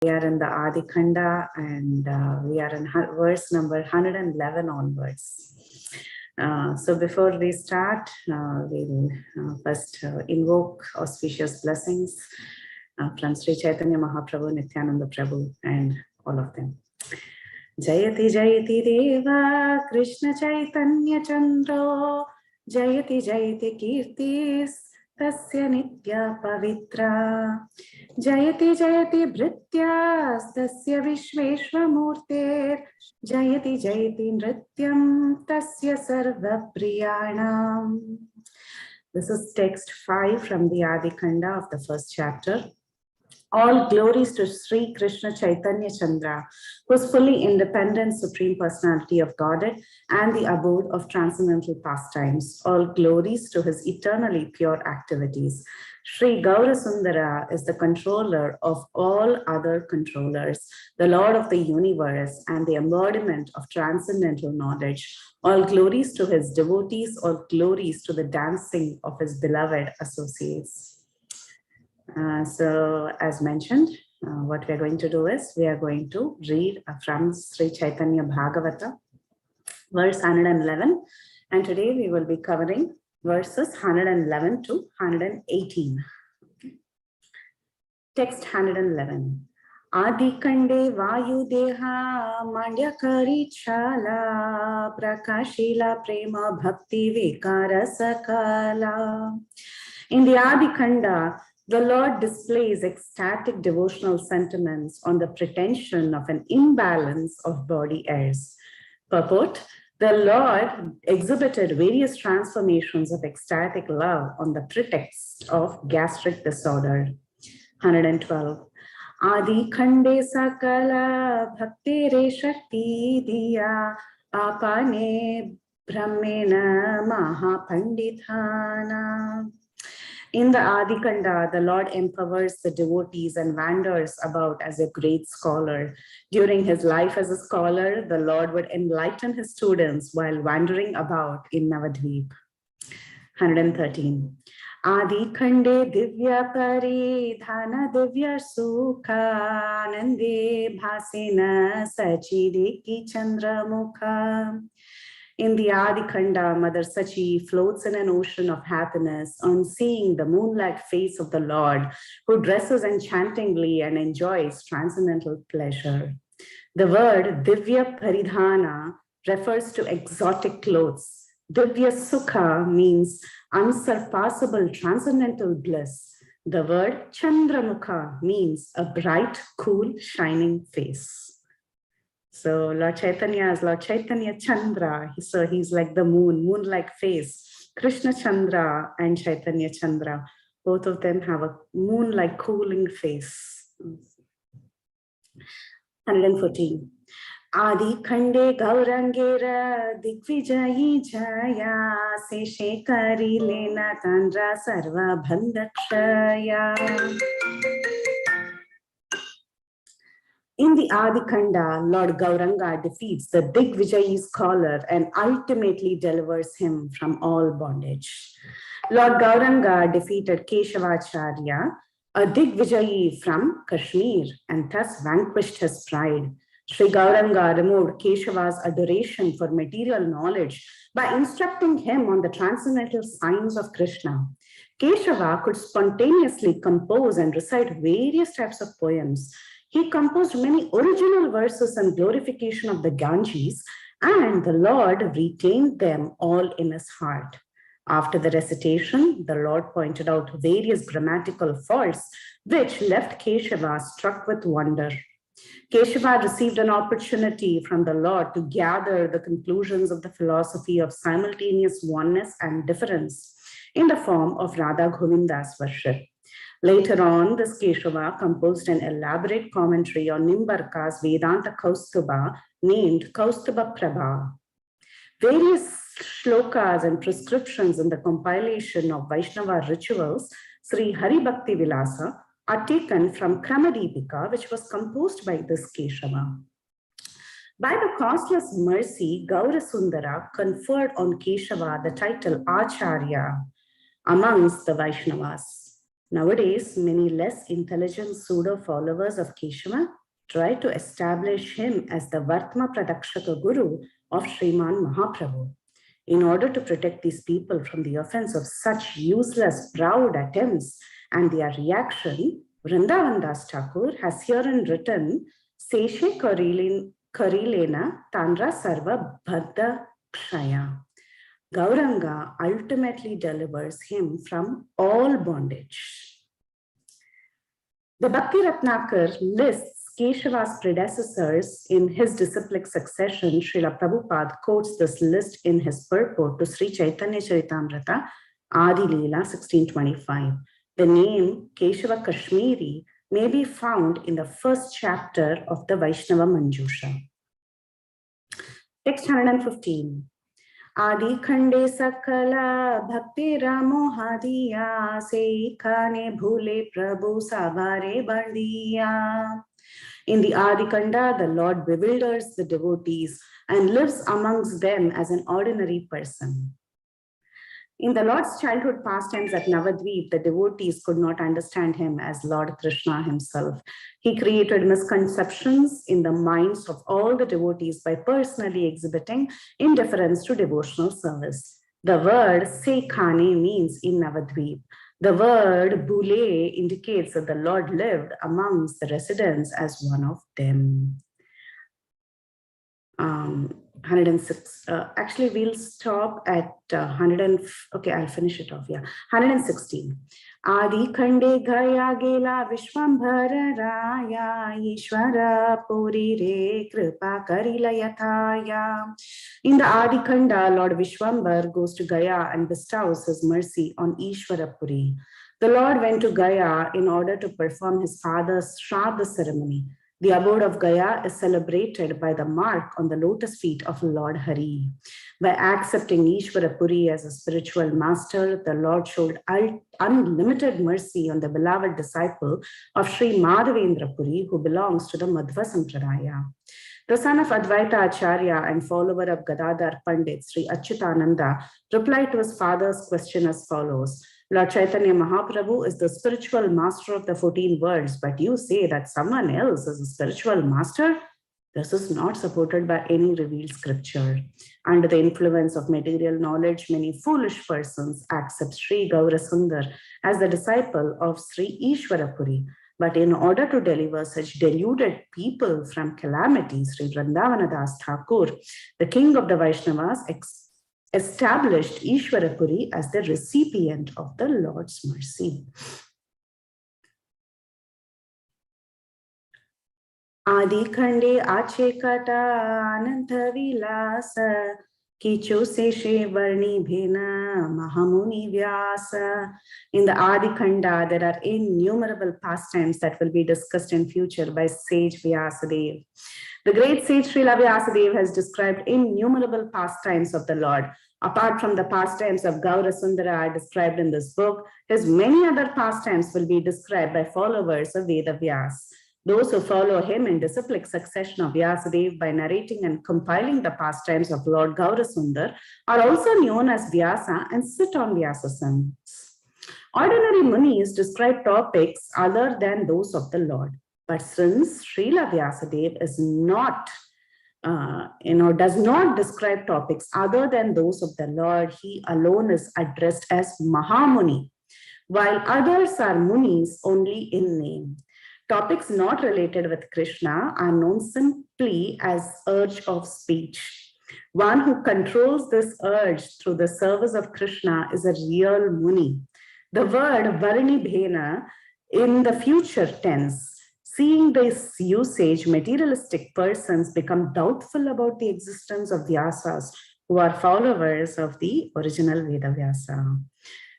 We are in the Adi Khanda and we are in verse number 111 onwards. So before we start, we'll first invoke auspicious blessings from Sri Caitanya Mahaprabhu, Nityananda Prabhu, and all of them. Jayati Jayati Deva Krishna Chaitanya Chandro Jayati Jayati Kirtis Tasya Nitya Pavitra Jayati Jayati Bhrityas Tasya Vishveshva Murter Jayati Jayati Nrityam Tasya Sarva Priyanam. This is text 5 from the Adi Khanda of the first chapter. All glories to Sri Krishna Chaitanya Chandra, who is fully independent Supreme Personality of Godhead and the abode of transcendental pastimes. All glories to his eternally pure activities. Sri Gaurasundara is the controller of all other controllers, the Lord of the universe and the embodiment of transcendental knowledge. All glories to his devotees, all glories to the dancing of his beloved associates. So as mentioned, what we are going to do is we are going to read from Sri Caitanya Bhagavata, verse 111, and today we will be covering verses 111 to 118. Okay. Text 111. Adi Kande Vayu Deha Mandyakari Chala Prakashila Prema Bhakti Vikara Sakala. In the Adi Khanda, the Lord displays ecstatic devotional sentiments on the pretension of an imbalance of body airs. Purport: the Lord exhibited various transformations of ecstatic love on the pretext of gastric disorder. 112. Adi Khande Sakala Bhakti Shakti Diya Apane Brahmena Mahapandithana. In the Adi Khanda, the Lord empowers the devotees and wanders about as a great scholar. During his life as a scholar, the Lord would enlighten his students while wandering about in Navadvip. 113. Adi Khande Divya Paridhana Divya Sukha Nande Bhasena Sachideki Chandra Mukha. In the Adi Khanda, Mother Sachi floats in an ocean of happiness on seeing the moonlight face of the Lord, who dresses enchantingly and enjoys transcendental pleasure. The word Divya Paridhana refers to exotic clothes. Divya Sukha means unsurpassable transcendental bliss. The word Chandramukha means a bright, cool, shining face. So Lord Chaitanya is Lord Chaitanya Chandra. So he's like the moon, moon-like face. Krishna Chandra and Chaitanya Chandra, both of them have a moon-like cooling face. 114. Adi Khande Gaurangera Dikvijayi Jaya Seshekari Lena Tandra Sarva Bandakshaya. In the Adi Khanda, Lord Gauranga defeats the Digvijayi scholar and ultimately delivers him from all bondage. Lord Gauranga defeated Keshavacharya, a Digvijayi from Kashmir, and thus vanquished his pride. Sri Gauranga removed Keshava's adoration for material knowledge by instructing him on the transcendental signs of Krishna. Keshava could spontaneously compose and recite various types of poems. He composed many original verses in glorification of the Ganges, and the Lord retained them all in his heart. After the recitation, the Lord pointed out various grammatical faults, which left Keshava struck with wonder. Keshava received an opportunity from the Lord to gather the conclusions of the philosophy of simultaneous oneness and difference in the form of Radha Govinda's worship. Later on, this Keshava composed an elaborate commentary on Nimbarka's Vedanta Kaustubha named Kaustubha Prabha. Various shlokas and prescriptions in the compilation of Vaishnava rituals, Sri Hari Bhakti Vilasa, are taken from Kramadipika, which was composed by this Keshava. By the causeless mercy, Gaurasundara conferred on Keshava the title Acharya amongst the Vaishnavas. Nowadays, many less intelligent pseudo-followers of Keshava try to establish him as the Vartma Pradakshaka Guru of Sriman Mahaprabhu. In order to protect these people from the offense of such useless, proud attempts and their reaction, Vrindavan Das Thakur has herein written, Seshe Karilena Tandra Sarva Bhadda Kshaya. Gauranga ultimately delivers him from all bondage. The Bhakti Ratnakar lists Keshava's predecessors in his disciplic succession. Srila Prabhupada quotes this list in his purport to Sri Chaitanya Charitamrita, Adi Leela 1625. The name Keshava Kashmiri may be found in the first chapter of the Vaishnava Manjusha. Text 115. Adi Khande Sakala Bhakti Ramo Hadiya Se Khane Bhule Prabhu Sabare Bandiya. In the Adi Khanda, the Lord bewilders the devotees and lives amongst them as an ordinary person. In the Lord's childhood pastimes at Navadvip, the devotees could not understand him as Lord Krishna himself. He created misconceptions in the minds of all the devotees by personally exhibiting indifference to devotional service. The word Sekhane means in Navadvip. The word Bhule indicates that the Lord lived amongst the residents as one of them. 106. Actually, we'll stop at 100. Okay, I'll finish it off. Yeah, 116. Adi Khande Gaya Gela Vishwambhara Raya Ishwara Puri Re Kripa Karila Yathaya. In the Adi Khanda, Lord Vishwambar goes to Gaya and bestows his mercy on Ishwara Puri. The Lord went to Gaya in order to perform his father's Shraddha ceremony. The abode of Gaya is celebrated by the mark on the lotus feet of Lord Hari. By accepting Ishvara Puri as a spiritual master, the Lord showed unlimited mercy on the beloved disciple of Sri Madhavendra Puri, who belongs to the Madhva Sampradaya. The son of Advaita Acharya and follower of Gadadhar Pandit, Sri Achyutananda, replied to his father's question as follows. Lord Chaitanya Mahaprabhu is the spiritual master of the 14 worlds, but you say that someone else is a spiritual master? This is not supported by any revealed scripture. Under the influence of material knowledge, many foolish persons accept Sri Gaurasundar as the disciple of Sri Ishvara Puri. But in order to deliver such deluded people from calamity, Sri Vrindavana Das Thakur, the king of the Vaishnavas, established Ishvara Puri as the recipient of the Lord's mercy. Adi Khande Ache Kata Ananta Vilasa Kicho Seshe Varni Bhena Mahamuni Vyasa. In the Adi Khanda, there are innumerable pastimes that will be discussed in future by sage Vyasadeva. The great sage Srila Vyasadeva has described innumerable pastimes of the Lord. Apart from the pastimes of Gaura Sundara described in this book, his many other pastimes will be described by followers of Veda Vyas. Those who follow him in disciplic succession of Vyasadeva by narrating and compiling the pastimes of Lord Gaura Sundar are also known as Vyasa and sit on Vyasasanas. Ordinary munis describe topics other than those of the Lord. But since Srila Vyasadeva is not does not describe topics other than those of the Lord, he alone is addressed as Mahamuni, while others are munis only in name. Topics not related with Krishna are known simply as urge of speech. One who controls this urge through the service of Krishna is a real muni. The word Varni Bhena in the future tense. Seeing this usage, materialistic persons become doubtful about the existence of Vyasas, who are followers of the original Veda Vyasa.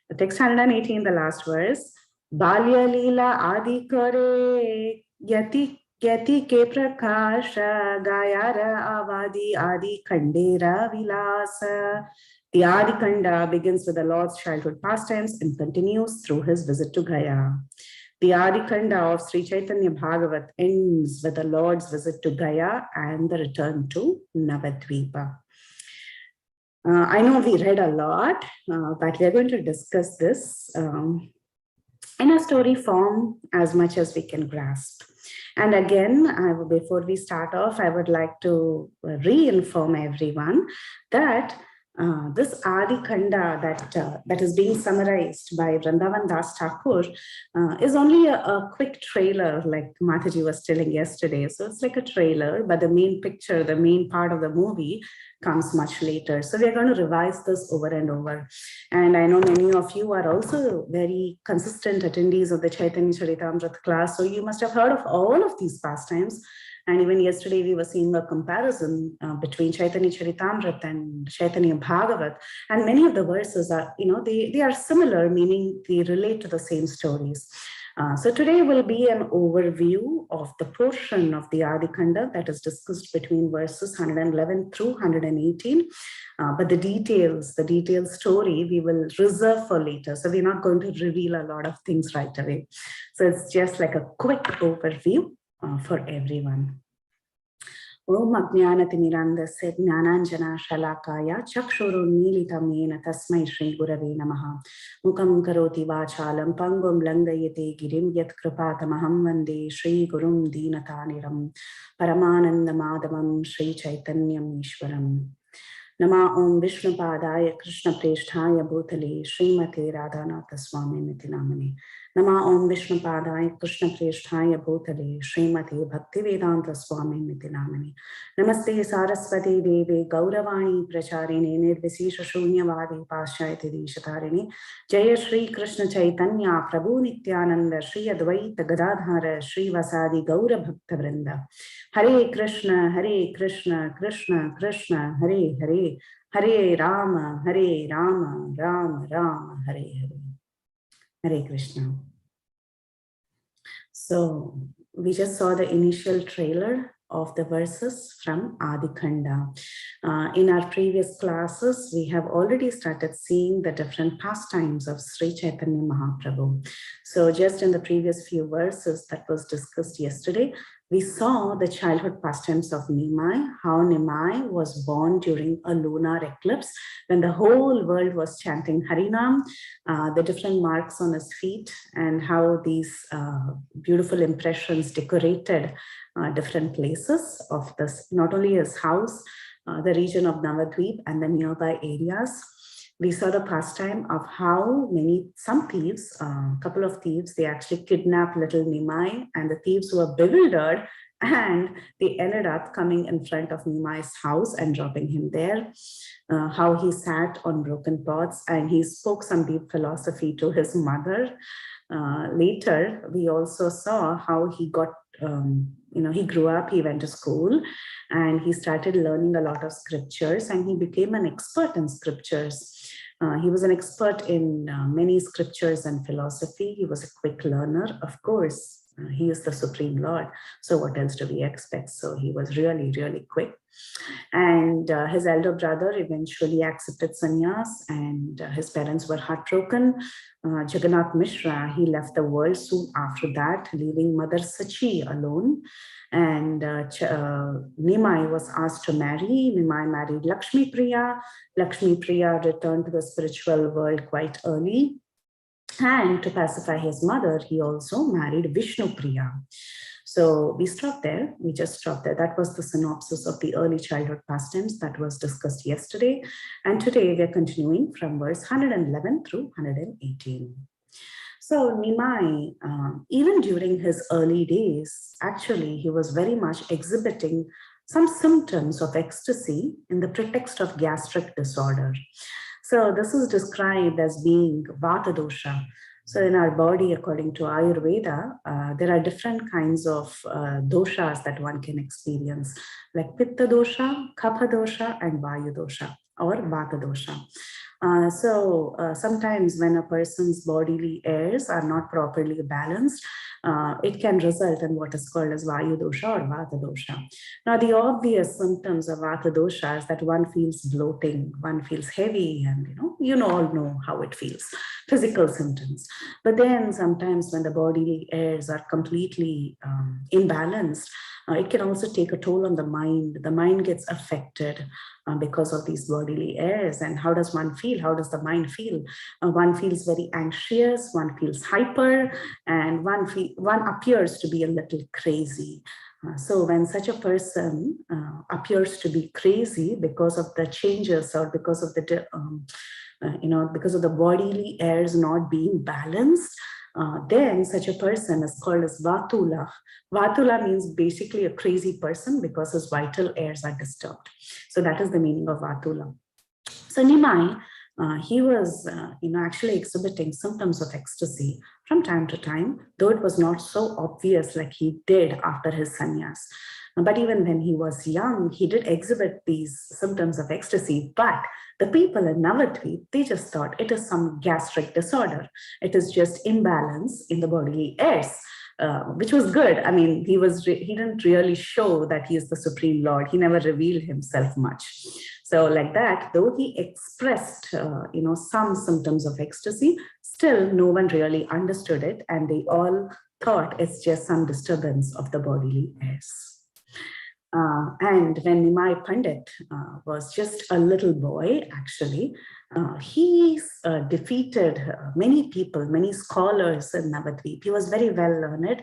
The text 118, the last verse. Balya Leela Adi Kare Yati Ke Prakasha Gayara Avadi Adi Khandera Vilasa. The Adi Khanda begins with the Lord's childhood pastimes and continues through his visit to Gaya. The Adi Khanda of Sri Chaitanya Bhagavat ends with the Lord's visit to Gaya and the return to Navadvipa. I know we read a lot, but we're going to discuss this in a story form as much as we can grasp. And again, before we start off, I would like to re-inform everyone that this Adi Khanda that is being summarized by Vrindavan Das Thakur is only a quick trailer, like Mataji was telling yesterday. So it's like a trailer, but the main picture, the main part of the movie comes much later. So we're going to revise this over and over. And I know many of you are also very consistent attendees of the Chaitanya Charitamrita class. So you must have heard of all of these pastimes. And even yesterday, we were seeing a comparison between Chaitanya Charitamrita and Chaitanya Bhagavat. And many of the verses are, they are similar, meaning they relate to the same stories. So today will be an overview of the portion of the Adi Khanda that is discussed between verses 111 through 118. But the detailed story, we will reserve for later. So we're not going to reveal a lot of things right away. So it's just like a quick overview for everyone. Om Ajnanatimirandasya Jnananjana Shalakaya Chakshurunmilitam Yena Tasmai Shri Gurave Namaha Mukam Karoti Vachalam Pangum Langayate Girim Yat Kripatamaham Vande Shri Gurum Dinataniram Paramananda Madhavam Shri Chaitanyam Ishwaram Nama Om Vishnupadaya Krishna Presthaya Bhutale Srimate Radhanatha Swami Nitinamani Nama Om Vishnupadaya Krishna Presthaya Bhutale Srimate Bhaktivedanta Swami Nitinamani Namaste Saraswati Deve Gauravani Pracharini Nirvisesha Shunyavadi Paschayati Deshatharini Jaya Shri Krishna Chaitanya Prabhu Nityananda Shri Advaita Gadadhara Shri Vasadi Gaura Bhakta Vrinda Hare Krishna, Krishna Krishna, Hare Hare, Hare Rama, Rama Rama, Hare Hare. Hare Krishna. So we just saw the initial trailer of the verses from Adi Khanda. In our previous classes, we have already started seeing the different pastimes of Sri Chaitanya Mahaprabhu. So just in the previous few verses that was discussed yesterday, we saw the childhood pastimes of Nimai, how Nimai was born during a lunar eclipse when the whole world was chanting Harinam, the different marks on his feet, and how these beautiful impressions decorated different places of this, not only his house, the region of Navadvip and the nearby areas. We saw the pastime of how some thieves, a couple of thieves, they actually kidnapped little Nimai, and the thieves were bewildered and they ended up coming in front of Nimai's house and dropping him there. How he sat on broken pots and he spoke some deep philosophy to his mother. Later, we also saw how he got, he grew up, he went to school, and he started learning a lot of scriptures, and he became an expert in scriptures. He was an expert in many scriptures and philosophy. He was a quick learner, of course. He is the Supreme Lord. So what else do we expect? So he was really, really quick. And his elder brother eventually accepted sannyas, and his parents were heartbroken. Jagannath Mishra, he left the world soon after that, leaving Mother Sachi alone. And Nimai was asked to marry. Nimai married Lakshmi Priya. Lakshmi Priya returned to the spiritual world quite early. And to pacify his mother, he also married Vishnu Priya. So we stopped there. We just stopped there. That was the synopsis of the early childhood pastimes that was discussed yesterday. And today we're continuing from verse 111 through 118. So Nimai, even during his early days, actually, he was very much exhibiting some symptoms of ecstasy in the pretext of gastric disorder. So this is described as being Vata dosha. So in our body, according to Ayurveda, there are different kinds of doshas that one can experience, like Pitta dosha, Kapha dosha, and Vayu dosha, or Vata dosha. Sometimes when a person's bodily airs are not properly balanced, it can result in what is called as Vayu dosha or Vata dosha. Now, the obvious symptoms of Vata dosha is that one feels bloating, one feels heavy, and you all know how it feels, physical symptoms. But then sometimes when the bodily airs are completely imbalanced, It can also take a toll on the mind. The mind gets affected because of these bodily airs. And how does one feel? How does the mind feel? One feels very anxious, one feels hyper, and one appears to be a little crazy. So when such a person appears to be crazy because of the changes or because of the because of the bodily airs not being balanced, then such a person is called as Vatula. Vatula means basically a crazy person because his vital airs are disturbed. So that is the meaning of Vatula. So Nimai, he was actually exhibiting symptoms of ecstasy from time to time, though it was not so obvious like he did after his sannyas. But even when he was young, he did exhibit these symptoms of ecstasy. But the people in Navadvip, they just thought it is some gastric disorder. It is just imbalance in the bodily airs. Which was good. I mean, he didn't really show that he is the Supreme Lord. He never revealed himself much. So like that, though he expressed, some symptoms of ecstasy, still no one really understood it. And they all thought it's just some disturbance of the bodily airs. And when Nimai Pandit was just a little boy, actually, he defeated many people, many scholars in Navadvip. He was very well learned.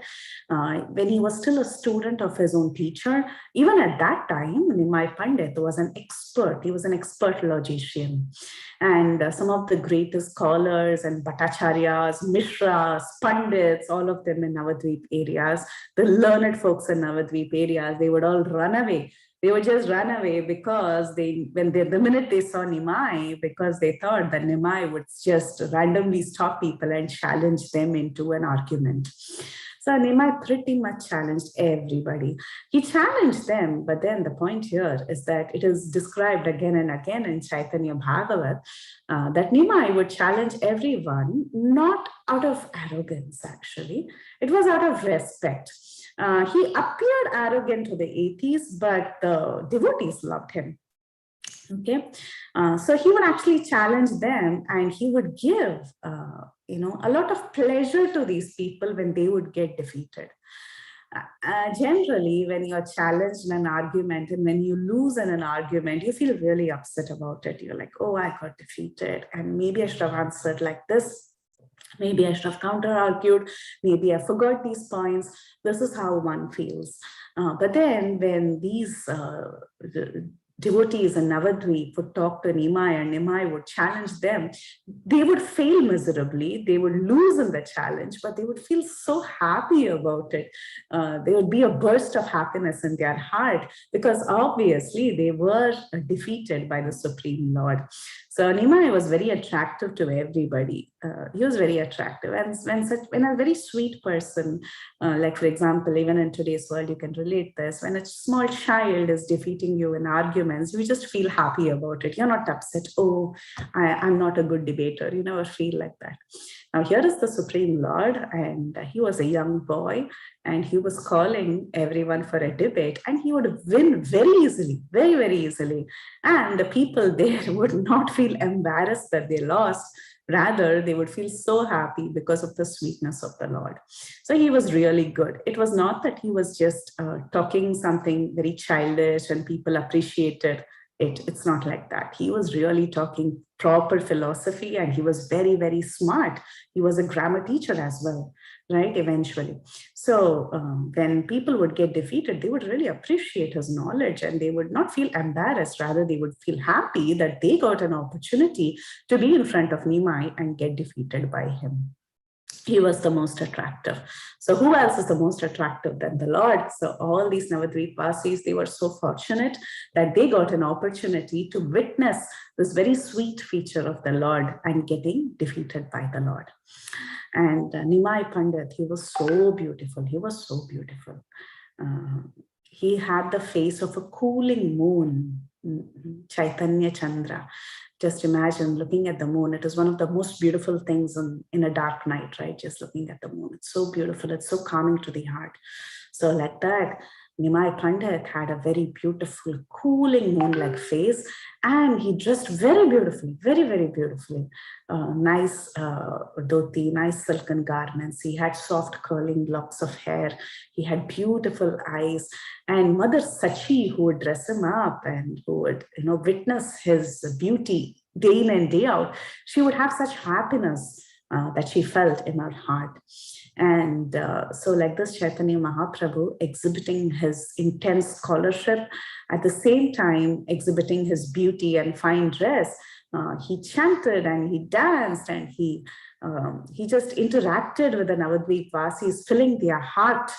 When he was still a student of his own teacher, even at that time, Nimai Pandit was an expert. He was an expert logician. And some of the greatest scholars and Bhattacharyas, Mishras, Pandits, all of them in Navadvip areas, the learned folks in Navadvip areas, they would all run away. They would just run away because the minute they saw Nimai, because they thought that Nimai would just randomly stop people and challenge them into an argument. So Nimai pretty much challenged everybody. He challenged them, but then the point here is that it is described again and again in Chaitanya Bhagavat that Nimai would challenge everyone, not out of arrogance, actually. It was out of respect. He appeared arrogant to the atheists, but the devotees loved him. Okay, so he would actually challenge them, and he would give, a lot of pleasure to these people when they would get defeated. Generally, when you're challenged in an argument and when you lose in an argument, you feel really upset about it. You're like, oh, I got defeated, and maybe I should have answered like this. Maybe I should have counter-argued. Maybe I forgot these points. This is how one feels. But then when these devotees in Navadvip would talk to Nimai and Nimai would challenge them, they would fail miserably. They would lose in the challenge, but they would feel so happy about it. There would be a burst of happiness in their heart because obviously they were defeated by the Supreme Lord. So Nimai was very attractive to everybody. He was very attractive. And when a very sweet person, like for example, even in today's world, you can relate this, when a small child is defeating you in arguments, you just feel happy about it. You're not upset, oh, I'm not a good debater. You never feel like that. Now here is the Supreme Lord, and he was a young boy, and he was calling everyone for a debate, and he would win very easily, very, very easily. And the people there would not feel embarrassed that they lost. Rather, they would feel so happy because of the sweetness of the Lord. So he was really good. It was not that he was just talking something very childish and people appreciated it. It's not like that. He was really talking proper philosophy, and he was very, very smart. He was a grammar teacher as well, right? Eventually. So when people would get defeated, they would really appreciate his knowledge, and they would not feel embarrassed. Rather, they would feel happy that they got an opportunity to be in front of Nimai and get defeated by him. He was the most attractive. So who else is the most attractive than the Lord? So all these Navadvip Vasis, they were so fortunate that they got an opportunity to witness this very sweet feature of the Lord and getting defeated by the Lord. And Nimai Pandit, he was so beautiful. He was so beautiful. He had the face of a cooling moon, Chaitanya Chandra. Just imagine looking at the moon. It is one of the most beautiful things in a dark night, right? Just looking at the moon. It's so beautiful. It's so calming to the heart. So like that, Nimai Pandit had a very beautiful, cooling moon-like face, and he dressed very beautifully, very, very beautifully. Nice dhoti, nice silken garments. He had soft curling locks of hair. He had beautiful eyes. And Mother Sachi, who would dress him up and who would, witness his beauty day in and day out, she would have such happiness that she felt in her heart. And so like this, Chaitanya Mahaprabhu exhibiting his intense scholarship, at the same time exhibiting his beauty and fine dress, he chanted and he danced and he just interacted with the Navadvip Vasis, filling their heart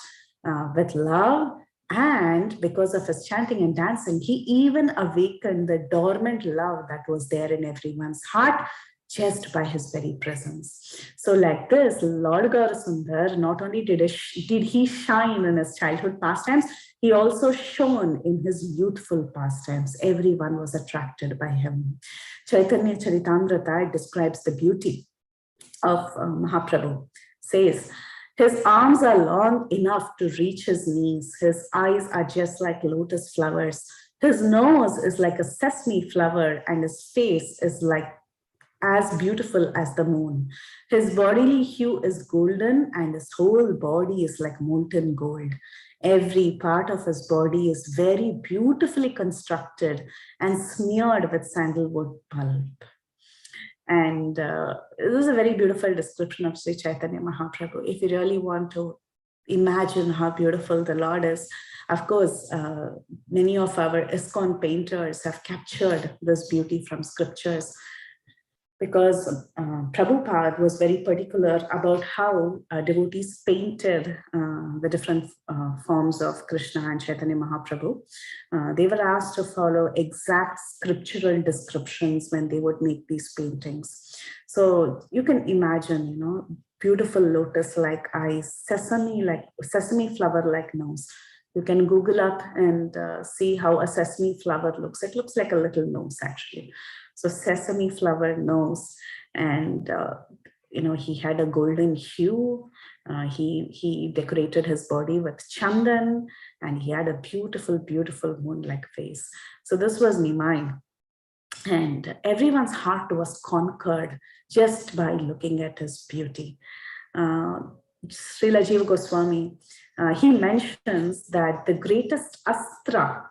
with love. And because of his chanting and dancing, he even awakened the dormant love that was there in everyone's heart, just by his very presence. So like this, Lord Gaurasundar, not only did he shine in his childhood pastimes, he also shone in his youthful pastimes. Everyone was attracted by him. Chaitanya Charitamrita describes the beauty of Mahaprabhu. Says, his arms are long enough to reach his knees. His eyes are just like lotus flowers. His nose is like a sesame flower, and his face is like as beautiful as the moon. His bodily hue is golden, and his whole body is like molten gold. Every part of his body is very beautifully constructed and smeared with sandalwood pulp. And this is a very beautiful description of Sri Chaitanya Mahaprabhu. If you really want to imagine how beautiful the Lord is, of course, many of our ISKCON painters have captured this beauty from scriptures, because Prabhupada was very particular about how devotees painted the different forms of Krishna and Chaitanya Mahaprabhu. They were asked to follow exact scriptural descriptions when they would make these paintings. So you can imagine, beautiful lotus-like eyes, sesame flower-like nose. You can Google up and see how a sesame flower looks. It looks like a little nose, actually. So sesame flower nose, and he had a golden hue. He decorated his body with chandan, and he had a beautiful, beautiful moon-like face. So this was Nimai, and everyone's heart was conquered just by looking at his beauty. Srila Jiva Goswami, he mentions that the greatest astra,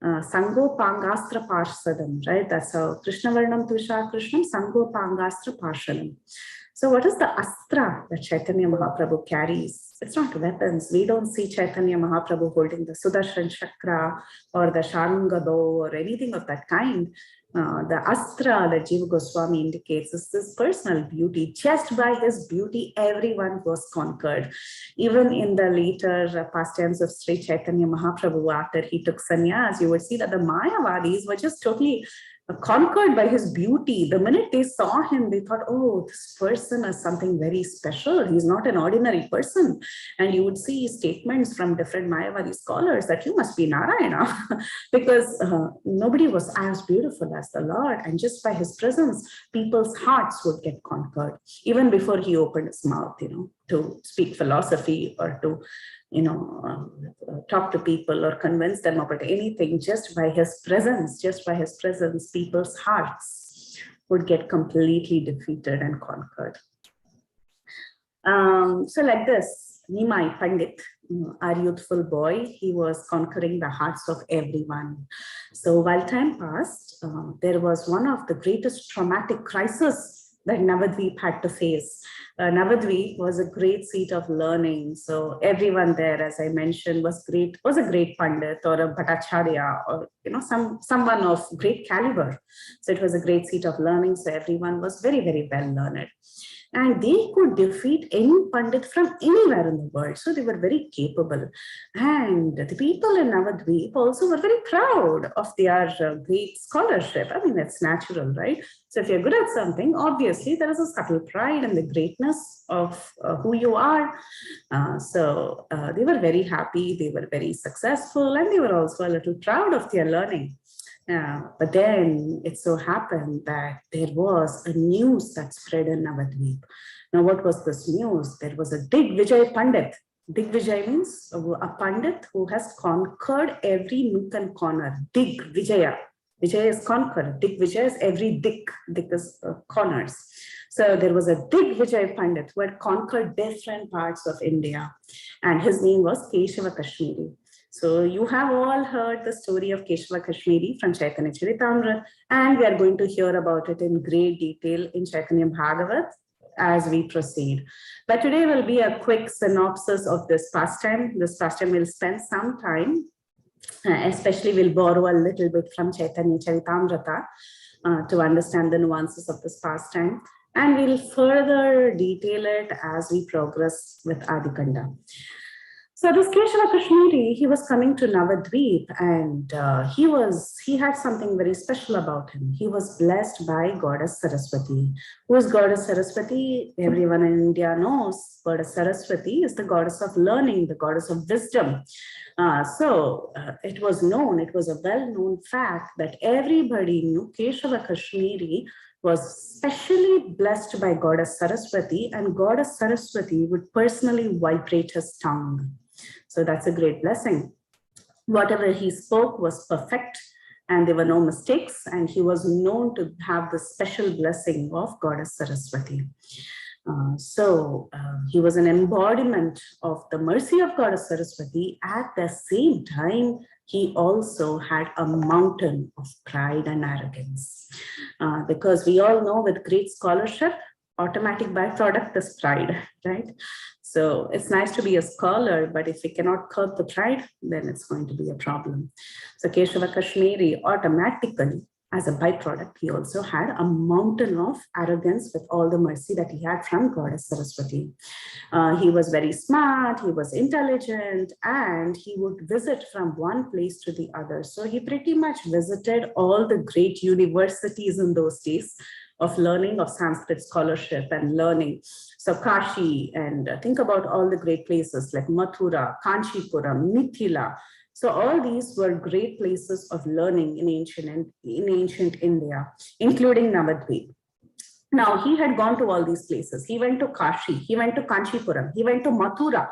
Sango Pangastra Parsadam, right? That's how Krishna Varnam Tushar Krishnam, Sango Pangastra Parsadam. So what is the astra that Chaitanya Mahaprabhu carries? It's not weapons. We don't see Chaitanya Mahaprabhu holding the Sudarshan Chakra or the Shangado or anything of that kind. The astra that Jiva Goswami indicates is this personal beauty. Just by his beauty, everyone was conquered. Even in the later pastimes of Sri Chaitanya Mahaprabhu, after he took sannyas, you would see that the Mayavadis were just totally conquered by his beauty. The minute they saw him, they thought, oh, this person is something very special. He's not an ordinary person. And you would see statements from different Mayavadi scholars that you must be Narayana, because nobody was as beautiful as the Lord. And just by his presence, people's hearts would get conquered, even before he opened his mouth, to speak philosophy or to talk to people or convince them about anything. Just by his presence, people's hearts would get completely defeated and conquered. So like this, Nimai Pandit, our youthful boy, he was conquering the hearts of everyone. So while time passed, there was one of the greatest traumatic crises that Navadvip had to face. Navadvip was a great seat of learning. So everyone there, as I mentioned, was a great Pandit or a Bhattacharya or someone of great caliber. So it was a great seat of learning. So everyone was very, very well learned. And they could defeat any Pandit from anywhere in the world. So they were very capable. And the people in Navadvip also were very proud of their great scholarship. I mean, that's natural, right? So if you're good at something, obviously there is a subtle pride in the greatness of who you are. So they were very happy, they were very successful, and they were also a little proud of their learning. But then it so happened that there was a news that spread in Navadvip. Now, what was this news? There was a Digvijay Pandit. Digvijay means a Pandit who has conquered every nook and corner. Digvijaya. Vijaya is conquer. Digvijaya is every Dik. Dik is corners. So there was a Digvijay Pandit who had conquered different parts of India. And his name was Keshava Kashmiri. So you have all heard the story of Keshava Kashmiri from Chaitanya Charitamrita, and we are going to hear about it in great detail in Chaitanya Bhagavat as we proceed. But today will be a quick synopsis of this pastime. This pastime will spend some time, especially we'll borrow a little bit from Chaitanya Charitamrita to understand the nuances of this pastime. And we'll further detail it as we progress with Adi Khanda. So this Keshava Kashmiri, he was coming to Navadvip, and he had something very special about him. He was blessed by Goddess Saraswati. Who is Goddess Saraswati? Everyone in India knows Goddess Saraswati is the goddess of learning, the goddess of wisdom. It was known, it was a well-known fact that everybody knew Keshava Kashmiri was specially blessed by Goddess Saraswati, and Goddess Saraswati would personally vibrate his tongue. So that's a great blessing. Whatever he spoke was perfect, and there were no mistakes, and he was known to have the special blessing of Goddess Saraswati. He was an embodiment of the mercy of Goddess Saraswati. At the same time, he also had a mountain of pride and arrogance. Because we all know with great scholarship, automatic byproduct is pride, right? So it's nice to be a scholar, but if we cannot curb the pride, then it's going to be a problem. So Keshava Kashmiri automatically, as a byproduct, he also had a mountain of arrogance with all the mercy that he had from Goddess Saraswati. He was very smart, he was intelligent, and he would visit from one place to the other. So he pretty much visited all the great universities in those days of learning of Sanskrit scholarship and learning. So Kashi, and think about all the great places like Mathura, Kanchipuram, Mithila. So all these were great places of learning in ancient India, including Navadvip. Now, he had gone to all these places. He went to Kashi, he went to Kanchipuram, he went to Mathura,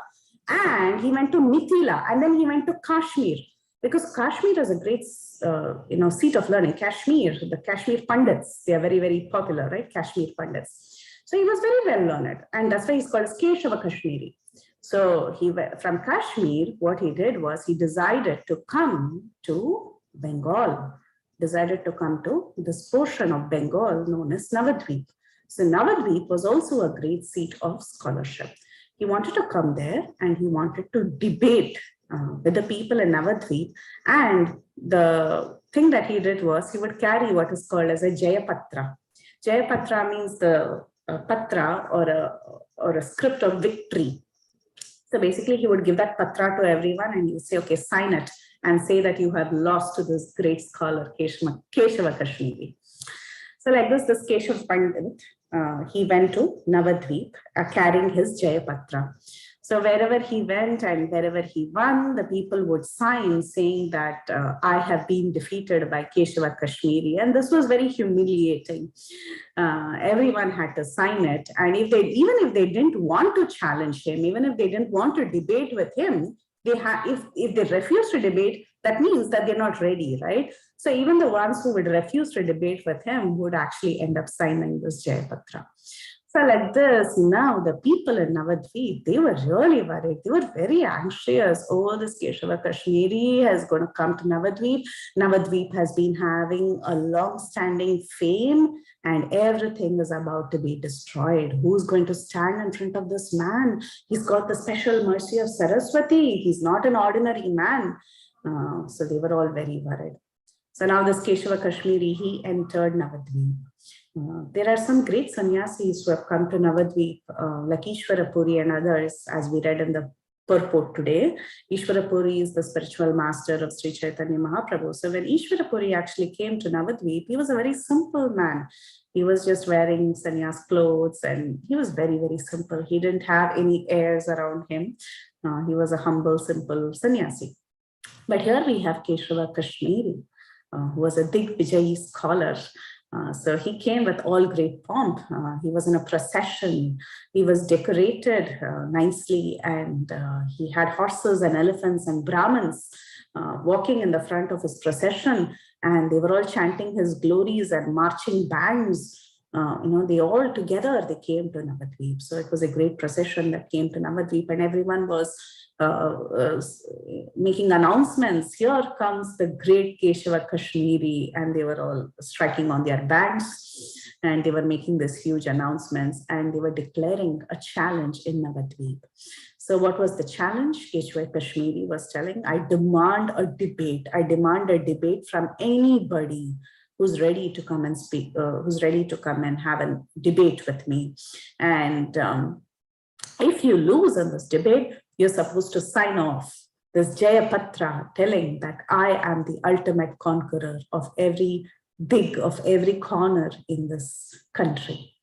and he went to Mithila, and then he went to Kashmir. Because Kashmir is a great, seat of learning. Kashmir, the Kashmir Pandits, they are very, very popular, right? Kashmir Pandits. So he was very well learned, and that's why he's called Keshava Kashmiri. So from Kashmir, what he did was he decided to come to Bengal, decided to come to this portion of Bengal known as Navadvip. So Navadvip was also a great seat of scholarship. He wanted to come there and he wanted to debate with the people in Navadvip. And the thing that he did was he would carry what is called as a Jayapatra. Jayapatra means the patra or a script of victory. So basically he would give that patra to everyone and he would say, okay, sign it and say that you have lost to this great scholar, Keshava Kashmiri. So like this Keshav Pandit, he went to Navadvip carrying his Jayapatra. So wherever he went and wherever he won, the people would sign saying that I have been defeated by Keshava Kashmiri. And this was very humiliating. Everyone had to sign it. And even if they didn't want to challenge him, even if they didn't want to debate with him, if they refuse to debate, that means that they're not ready, right? So even the ones who would refuse to debate with him would actually end up signing this Jayapatra. So like this, now the people in Navadvip, they were really worried. They were very anxious. Oh, this Keshava Kashmiri is going to come to Navadvip. Navadvip has been having a long-standing fame and everything is about to be destroyed. Who's going to stand in front of this man? He's got the special mercy of Saraswati. He's not an ordinary man. So they were all very worried. So now this Keshava Kashmiri, he entered Navadvip. There are some great sannyasis who have come to Navadvip, like Ishvara Puri and others, as we read in the purport today. Ishvara Puri is the spiritual master of Sri Chaitanya Mahaprabhu. So when Ishvara Puri actually came to Navadvip, he was a very simple man. He was just wearing sannyas clothes and he was very, very simple. He didn't have any airs around him. He was a humble, simple sannyasi. But here we have Keshava Kashmiri, who was a Digvijayi scholar. So he came with all great pomp. He was in a procession. He was decorated nicely, and he had horses and elephants and Brahmins walking in the front of his procession, and they were all chanting his glories and marching bands. They all together, they came to Navadvip. So it was a great procession that came to Navadvip, and everyone was making announcements. Here comes the great Keshava Kashmiri, and they were all striking on their bands, and they were making this huge announcements, and they were declaring a challenge in Navadvip. So what was the challenge? Keshava Kashmiri was telling, I demand a debate. I demand a debate from anybody who's ready to come and speak, who's ready to come and have a debate with me. And if you lose in this debate, you're supposed to sign off this Jaya Patra telling that I am the ultimate conqueror of every dig, of every corner in this country.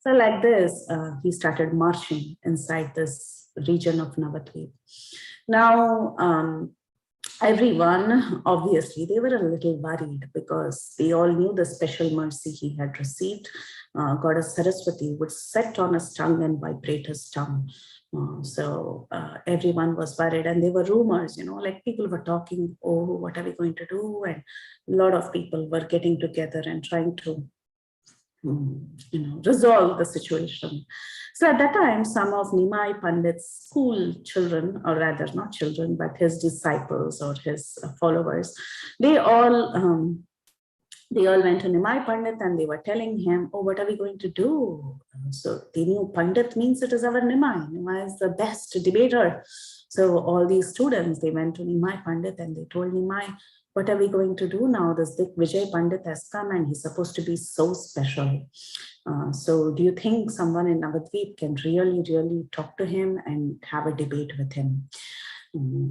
So like this, he started marching inside this region of Navadvip. Now, everyone, obviously, they were a little worried because they all knew the special mercy he had received. Goddess Saraswati would set on his tongue and vibrate his tongue. So everyone was worried, and there were rumors, like people were talking, oh, what are we going to do? And a lot of people were getting together and trying to resolve the situation. So at that time, some of Nimai Pandit's school children, or rather not children, but his disciples or his followers, they all went to Nimai Pandit and they were telling him, oh, what are we going to do? So they knew Pandit means it is our Nimai. Nimai is the best debater. So all these students, they went to Nimai Pandit and they told Nimai, what are we going to do now? This Vijay Pandit has come and he's supposed to be so special. So do you think someone in Navadvip can really, really talk to him and have a debate with him?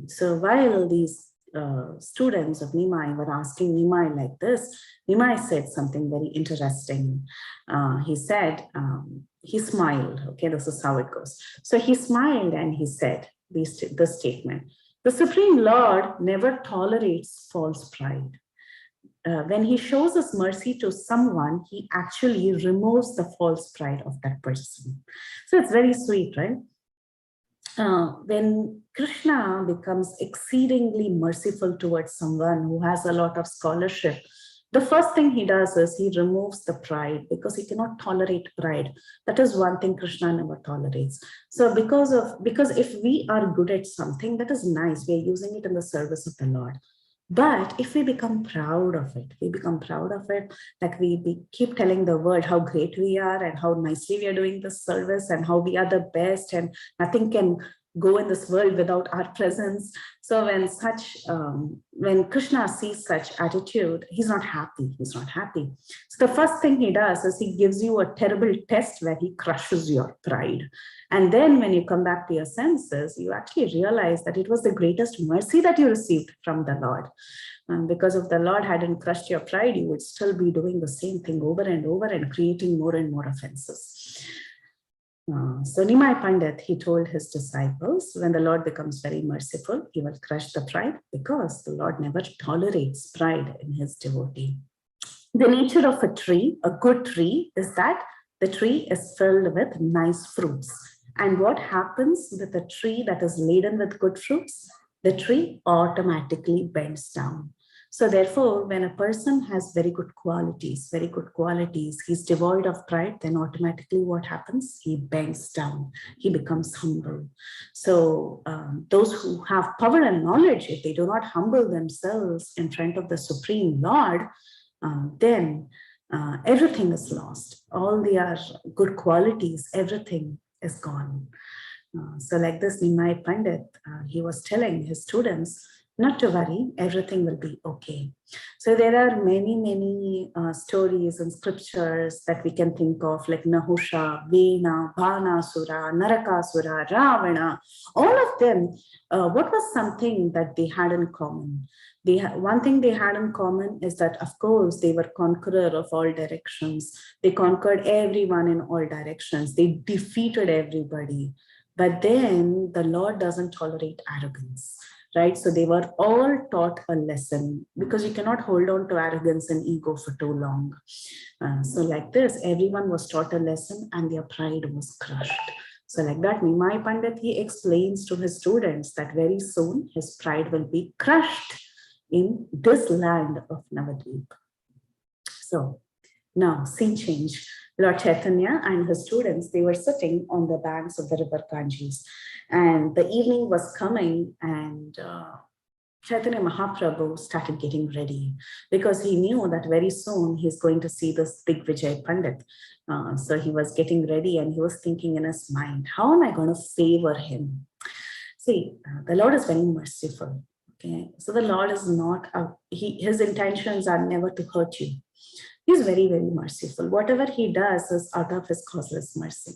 So while these students of Nimai were asking Nimai like this, Nimai said something very interesting. He said, he smiled. Okay, this is how it goes. So he smiled and he said this statement, the Supreme Lord never tolerates false pride. When he shows his mercy to someone, he actually removes the false pride of that person. So it's very sweet, right? When Krishna becomes exceedingly merciful towards someone who has a lot of scholarship, the first thing he does is he removes the pride, because he cannot tolerate pride. That is one thing Krishna never tolerates. So because if we are good at something, that is nice. We are using it in the service of the Lord. But if we become proud of it, like we keep telling the world how great we are and how nicely we are doing this service and how we are the best and nothing can go in this world without our presence. So when Krishna sees such attitude, he's not happy. So the first thing he does is he gives you a terrible test where he crushes your pride. And then when you come back to your senses, you actually realize that it was the greatest mercy that you received from the Lord. And because if the Lord hadn't crushed your pride, you would still be doing the same thing over and over and creating more and more offenses. So Nimai Pandit, he told his disciples, when the Lord becomes very merciful, he will crush the pride, because the Lord never tolerates pride in his devotee. The nature of a tree, a good tree, is that the tree is filled with nice fruits. And what happens with a tree that is laden with good fruits? The tree automatically bends down. So therefore, when a person has very good qualities, he's devoid of pride, then automatically what happens? He bends down, he becomes humble. So those who have power and knowledge, if they do not humble themselves in front of the Supreme Lord, then everything is lost. All their good qualities, everything is gone. So like this, Nimai Pandit, he was telling his students, not to worry, everything will be okay. So there are many stories and scriptures that we can think of, like Nahusha, Vena, Bhanasura, Narakasura, Ravana. All of them, what was something that they had in common? One thing they had in common is that, of course, they were conqueror of all directions. They conquered everyone in all directions. They defeated everybody. But then the Lord doesn't tolerate arrogance. right? So they were all taught a lesson, because you cannot hold on to arrogance and ego for too long. So like this, everyone was taught a lesson and their pride was crushed. So like that, Nimai Pandit, he explains to his students that very soon his pride will be crushed in this land of Navadvip. So now, scene change. Lord Caitanya and his students, they were sitting on the banks of the river Ganges, and the evening was coming, and Chaitanya Mahaprabhu started getting ready, because he knew that very soon he's going to see this Digvijay Pandit. So he was getting ready, and he was thinking in his mind, how am I going to favor him? See, the Lord is very merciful. Okay, so the Lord is not, his intentions are never to hurt you. He's very, very merciful. Whatever he does is out of his causeless mercy.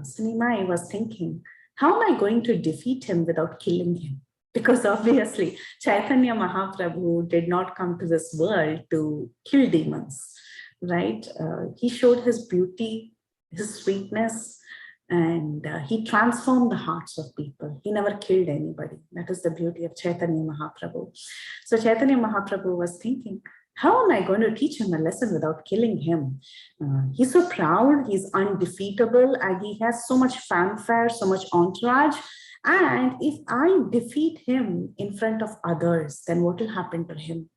So Nimai was thinking, how am I going to defeat him without killing him? Because obviously, Chaitanya Mahaprabhu did not come to this world to kill demons, right? He showed his beauty, his sweetness, and he transformed the hearts of people. He never killed anybody. That is the beauty of Chaitanya Mahaprabhu. So Chaitanya Mahaprabhu was thinking, how am I going to teach him a lesson without killing him? He's so proud, he's undefeatable, and he has so much fanfare, so much entourage. And if I defeat him in front of others, then what will happen to him?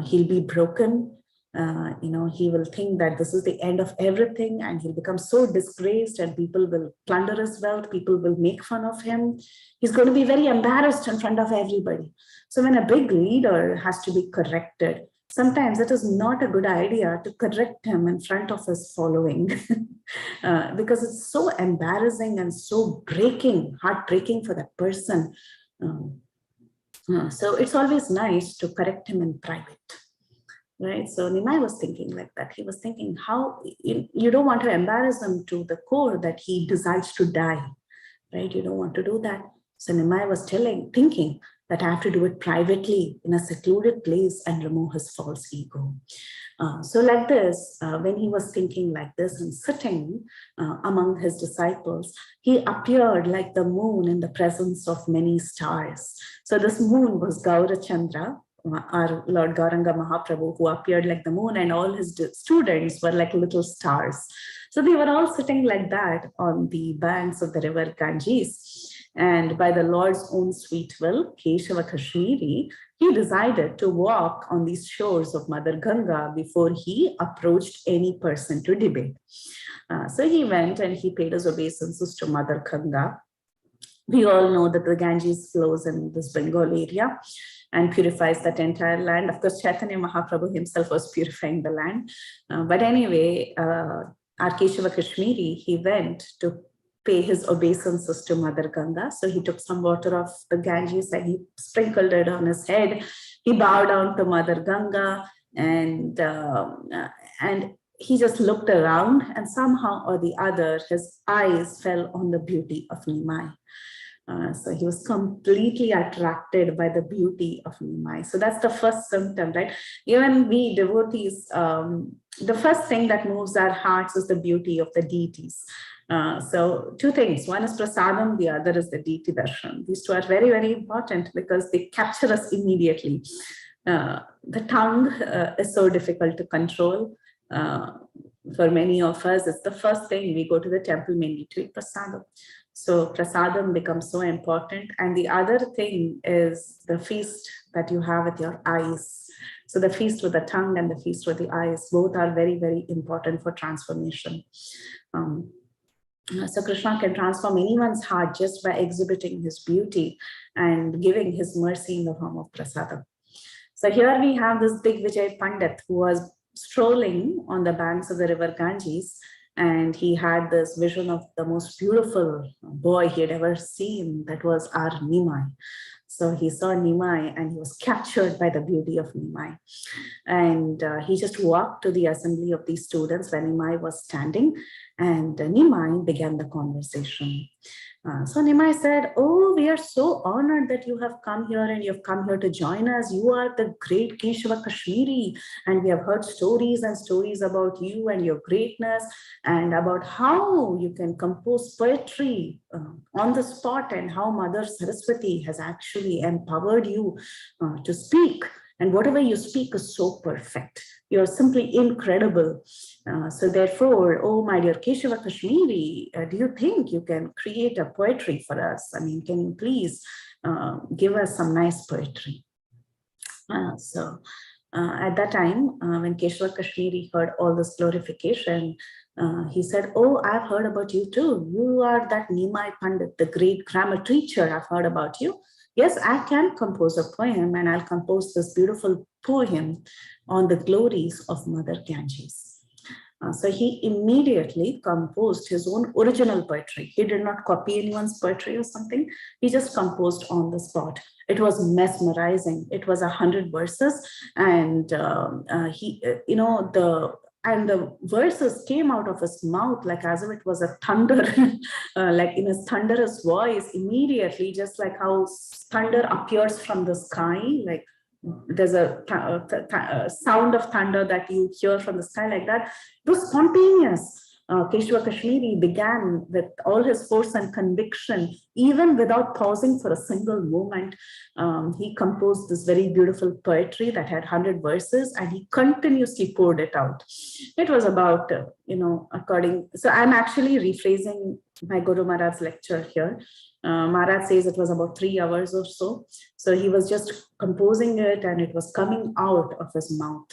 He'll be broken. He will think that this is the end of everything, and he'll become so disgraced, and people will plunder his wealth, people will make fun of him. He's going to be very embarrassed in front of everybody. So when a big leader has to be corrected, sometimes it is not a good idea to correct him in front of his following, because it's so embarrassing and so heartbreaking for that person. So it's always nice to correct him in private. Right, so Nimai was thinking like that. He was thinking, how you don't want to embarrass him to the core that he decides to die, right? You don't want to do that. So Nimai was thinking that I have to do it privately in a secluded place and remove his false ego. So like this, when he was thinking like this and sitting among his disciples, he appeared like the moon in the presence of many stars. So this moon was Gaurachandra, our Lord Gauranga Mahaprabhu, who appeared like the moon, and all his students were like little stars. So they were all sitting like that on the banks of the river Ganges. And by the Lord's own sweet will, Keshava Kashmiri, he decided to walk on these shores of Mother Ganga before he approached any person to debate. So he went and he paid his obeisances to Mother Ganga. We all know that the Ganges flows in this Bengal area and purifies that entire land. Of course, Chaitanya Mahaprabhu himself was purifying the land. But anyway, Keshava Kashmiri, he went to pay his obeisances to Mother Ganga. So he took some water of the Ganges and he sprinkled it on his head. He bowed down to Mother Ganga, and he just looked around, and somehow or the other, his eyes fell on the beauty of Nimai. So he was completely attracted by the beauty of Nimai. So that's the first symptom, right? Even we devotees, the first thing that moves our hearts is the beauty of the deities. So two things, one is prasadam, the other is the deity darshan. These two are very, very important because they capture us immediately. The tongue is so difficult to control. For many of us, it's the first thing we go to the temple mainly to eat prasadam. So prasadam becomes so important. And the other thing is the feast that you have with your eyes. So the feast with the tongue and the feast with the eyes, both are very, very important for transformation. So Krishna can transform anyone's heart just by exhibiting his beauty and giving his mercy in the form of prasadam. So here we have this Digvijay Pandit who was strolling on the banks of the river Ganges, and he had this vision of the most beautiful boy he had ever seen, that was our Nimai. So he saw Nimai and he was captured by the beauty of Nimai. And he just walked to the assembly of these students when Nimai was standing, and Nimai began the conversation. So Nimai said, oh, we are so honored that you have come here and you've come here to join us. You are the great Keshava Kashmiri, and we have heard stories and stories about you and your greatness and about how you can compose poetry on the spot and how Mother Saraswati has actually empowered you to speak. And whatever you speak is so perfect. You're simply incredible. So therefore, oh, my dear Keshava Kashmiri, do you think you can create a poetry for us? I mean, can you please give us some nice poetry? At that time, when Keshava Kashmiri heard all this glorification, he said, oh, I've heard about you too. You are that Nimai Pandit, the great grammar teacher. I've heard about you. Yes, I can compose a poem, and I'll compose this beautiful poem on the glories of Mother Ganges. So he immediately composed his own original poetry. He did not copy anyone's poetry or something. He just composed on the spot. It was mesmerizing. It was 100 verses, and the verses came out of his mouth like as if it was a thunder, like in his thunderous voice immediately, just like how thunder appears from the sky, like there's a sound of thunder that you hear from the sky like that. It was spontaneous. Keshava Kashmiri began with all his force and conviction, even without pausing for a single moment. He composed this very beautiful poetry that had 100 verses, and he continuously poured it out. It was about, so I'm actually rephrasing my Guru Maharaj's lecture here. Maharaj says it was about 3 hours or so. So he was just composing it, and it was coming out of his mouth.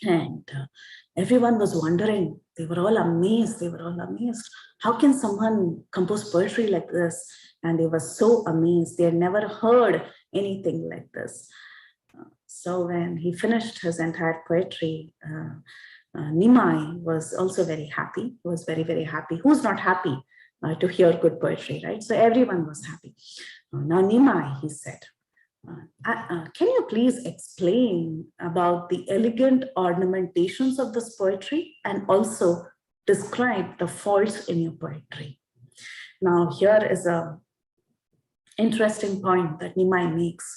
And everyone was wondering. They were all amazed. How can someone compose poetry like this? And they were so amazed. They had never heard anything like this. So when he finished his entire poetry, Nimai was also very happy. He was very, very happy. Who's not happy to hear good poetry, right? So everyone was happy. Now Nimai, he said, can you please explain about the elegant ornamentations of this poetry and also describe the faults in your poetry? Now, here is a interesting point that Nimai makes.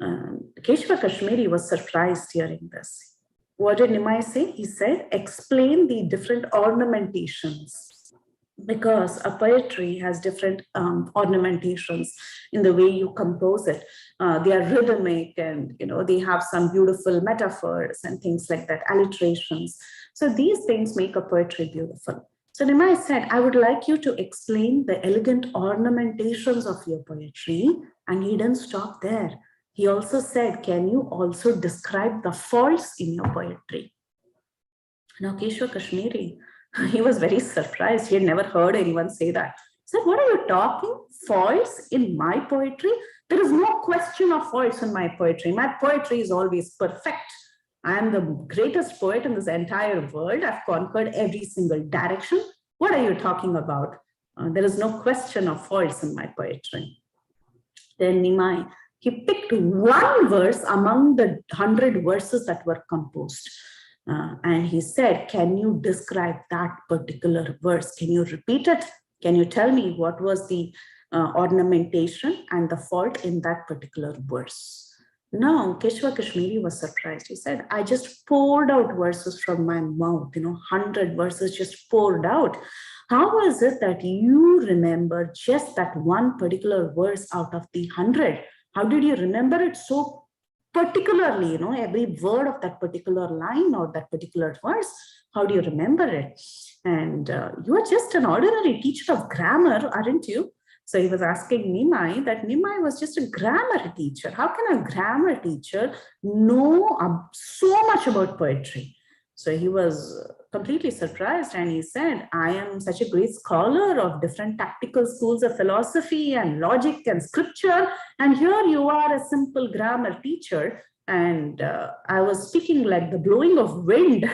Keshava Kashmiri was surprised hearing this. What did Nimai say? He said, explain the different ornamentations, because a poetry has different ornamentations in the way you compose it. They are rhythmic, and they have some beautiful metaphors and things like that, alliterations. So these things make a poetry beautiful. So Nimai said, I would like you to explain the elegant ornamentations of your poetry. And he didn't stop there. He also said, can you also describe the faults in your poetry? Now Keshava Kashmiri, he was very surprised. He had never heard anyone say that. He said, what are you talking? Faults in my poetry? There is no question of faults in my poetry. My poetry is always perfect. I am the greatest poet in this entire world. I've conquered every single direction. What are you talking about? There is no question of faults in my poetry. Then Nimai, he picked one verse among the 100 verses that were composed. And he said, can you describe that particular verse? Can you repeat it? Can you tell me what was the ornamentation and the fault in that particular verse? Now, Keshava Kashmiri was surprised. He said, I just poured out verses from my mouth, 100 verses just poured out. How is it that you remember just that one particular verse out of the 100? How did you remember it so particularly, every word of that particular line or that particular verse? How do you remember it? And you are just an ordinary teacher of grammar, aren't you? So he was asking Nimai that Nimai was just a grammar teacher. How can a grammar teacher know so much about poetry? So he was completely surprised, and he said, I am such a great scholar of different tactical schools of philosophy and logic and scripture, and here you are a simple grammar teacher, and I was speaking like the blowing of wind.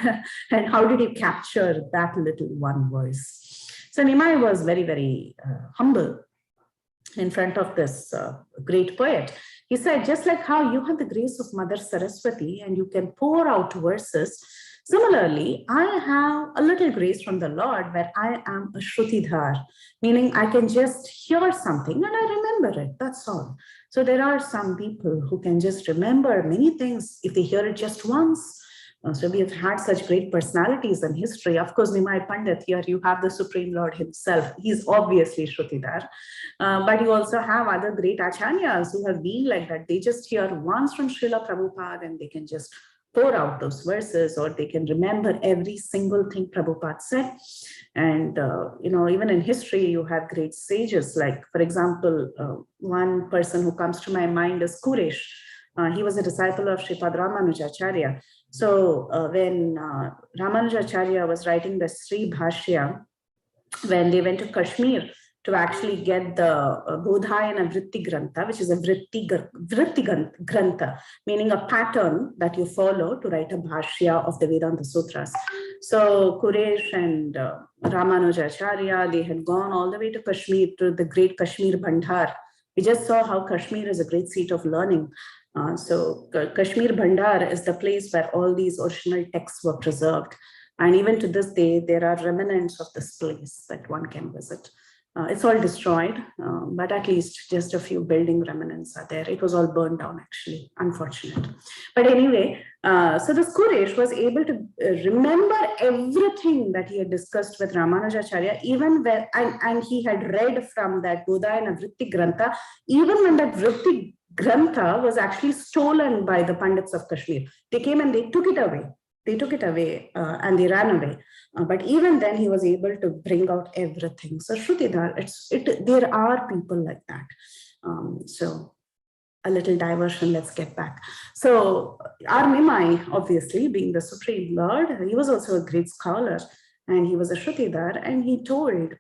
And how did you capture that little one voice? So Nimai was very, very humble in front of this great poet. He said, just like how you have the grace of Mother Saraswati and you can pour out verses, Similarly, I have a little grace from the Lord where I am a Shrutidhar, meaning I can just hear something and I remember it. That's all. So there are some people who can just remember many things if they hear it just once. So we have had such great personalities in history. Of course, Nimai Pandit, here you have the Supreme Lord himself. He's obviously Shrutidhar. But you also have other great acharyas who have been like that. They just hear once from Srila Prabhupada and they can just pour out those verses, or they can remember every single thing Prabhupada said. And, even in history, you have great sages. Like, for example, one person who comes to my mind is Kuresh. He was a disciple of Sripad Ramanujacharya. So when Ramanujacharya was writing the Sri Bhashya, when they went to Kashmir to actually get the Bodhayana Vritti Grantha, which is a Vritti Grantha, meaning a pattern that you follow to write a Bhashya of the Vedanta Sutras. So Kuresh and Ramanujacharya, they had gone all the way to Kashmir, to the great Kashmir Bhandar. We just saw how Kashmir is a great seat of learning. So Kashmir Bhandar is the place where all these original texts were preserved. And even to this day, there are remnants of this place that one can visit. It's all destroyed, but at least just a few building remnants are there. It was all burned down, actually, unfortunate. But anyway, so this Kuresh was able to remember everything that he had discussed with Ramanujacharya, even when, and he had read from that Bodhayana Vritti Grantha, even when that Vritti Grantha was actually stolen by the Pandits of Kashmir. They came and they took it away. And they ran away. But even then, he was able to bring out everything. So Shrutidhar, there are people like that. So a little diversion, let's get back. So our Nimai, obviously, being the Supreme Lord, he was also a great scholar, and he was a Shrutidhar, and he told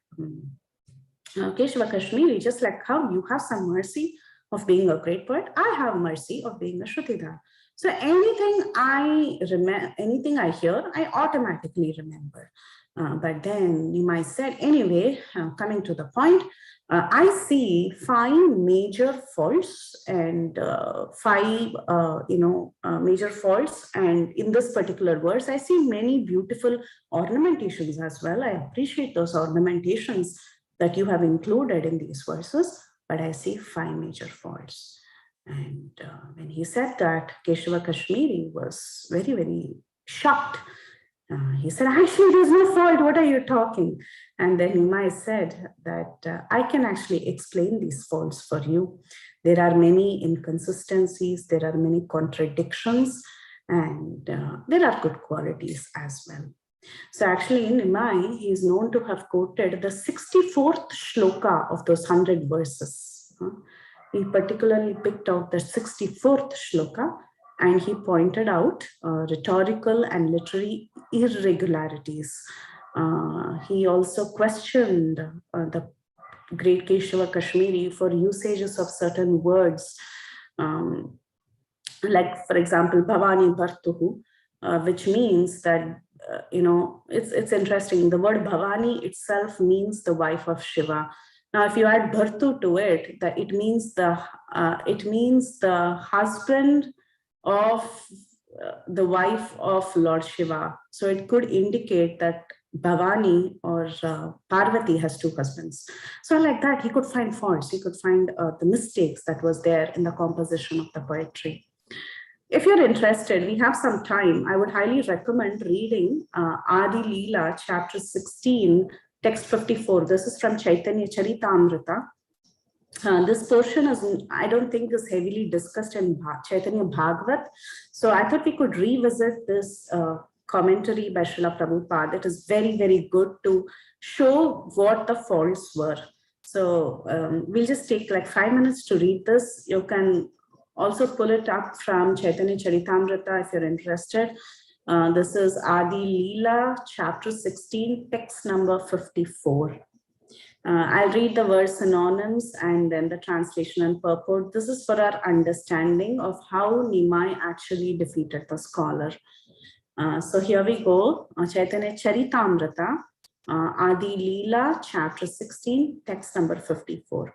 Keshava Kashmiri, just like how you have some mercy of being a great poet, I have mercy of being a Shrutidhar. So anything I hear, I automatically remember. But then Nimai said, anyway, coming to the point, I see 5 major faults and major faults. And in this particular verse, I see many beautiful ornamentations as well. I appreciate those ornamentations that you have included in these verses, but I see 5 major faults. And when he said that, Keshava Kashmiri was very, very shocked. He said, actually, there's no fault. What are you talking? And then Nimai said that I can actually explain these faults for you. There are many inconsistencies. There are many contradictions. And there are good qualities as well. So actually in Nimai, he is known to have quoted the 64th shloka of those 100 verses. He particularly picked out the 64th shloka, and he pointed out rhetorical and literary irregularities. He also questioned the great Keshava Kashmiri for usages of certain words, like, for example, Bhavani Bhartuhu, which means that, it's interesting. The word Bhavani itself means the wife of Shiva. Now, if you add Bhartu to it, that it means the husband of the wife of Lord Shiva. So it could indicate that Bhavani or Parvati has 2 husbands. So like that, he could find faults. He could find the mistakes that was there in the composition of the poetry. If you're interested, we have some time. I would highly recommend reading Adi Leela, chapter 16, text 54. This is from Caitanya Charitamrita. This portion I don't think is heavily discussed in Chaitanya Bhagavat. So I thought we could revisit this commentary by Srila Prabhupada. It is very, very good to show what the faults were. So we'll just take like 5 minutes to read this. You can also pull it up from Chaitanya Charitamrita if you're interested. This is Adi Leela, chapter 16, text number 54. I'll read the verse synonyms and then the translation and purport. This is for our understanding of how Nimai actually defeated the scholar. So here we go. Chaitanya Charitamrita, Adi Leela, chapter 16, text number 54.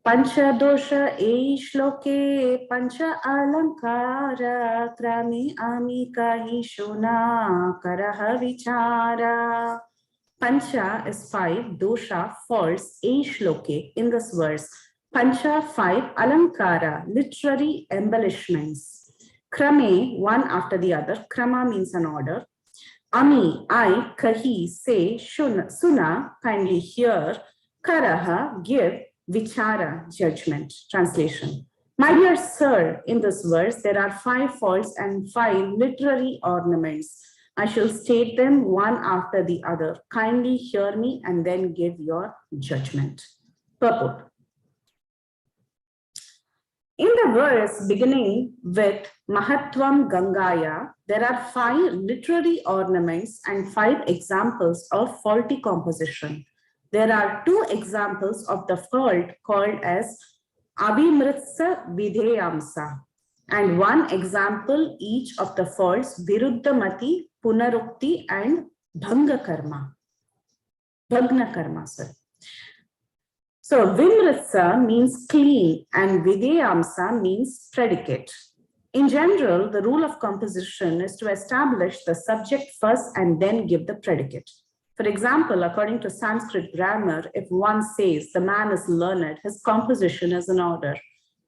Pancha dosha e shloke pancha alankara krami amika hi shuna karaha vichara. Pancha is 5, dosha false, e shloke in this verse. Pancha 5, alankara, literary embellishments. Krame, one after the other. Krama means an order. Ami, I, kahi, say, shuna, suna, kindly hear. Karaha, give. Vichara, judgment. Translation. My dear sir, in this verse, there are 5 faults and 5 literary ornaments. I shall state them one after the other. Kindly hear me and then give your judgment. Purport. In the verse beginning with Mahatvam Gangaya, there are 5 literary ornaments and 5 examples of faulty composition. There are 2 examples of the fault called as Avimritsa Vidheyamsa and 1 example each of the faults Viruddhamati, Punarukti and Bhanga Karma. Bhagna Karma, sorry. So Vimritsa means clean and Vidheyamsa means predicate. In general, the rule of composition is to establish the subject first and then give the predicate. For example, according to Sanskrit grammar, if one says the man is learned, his composition is in order.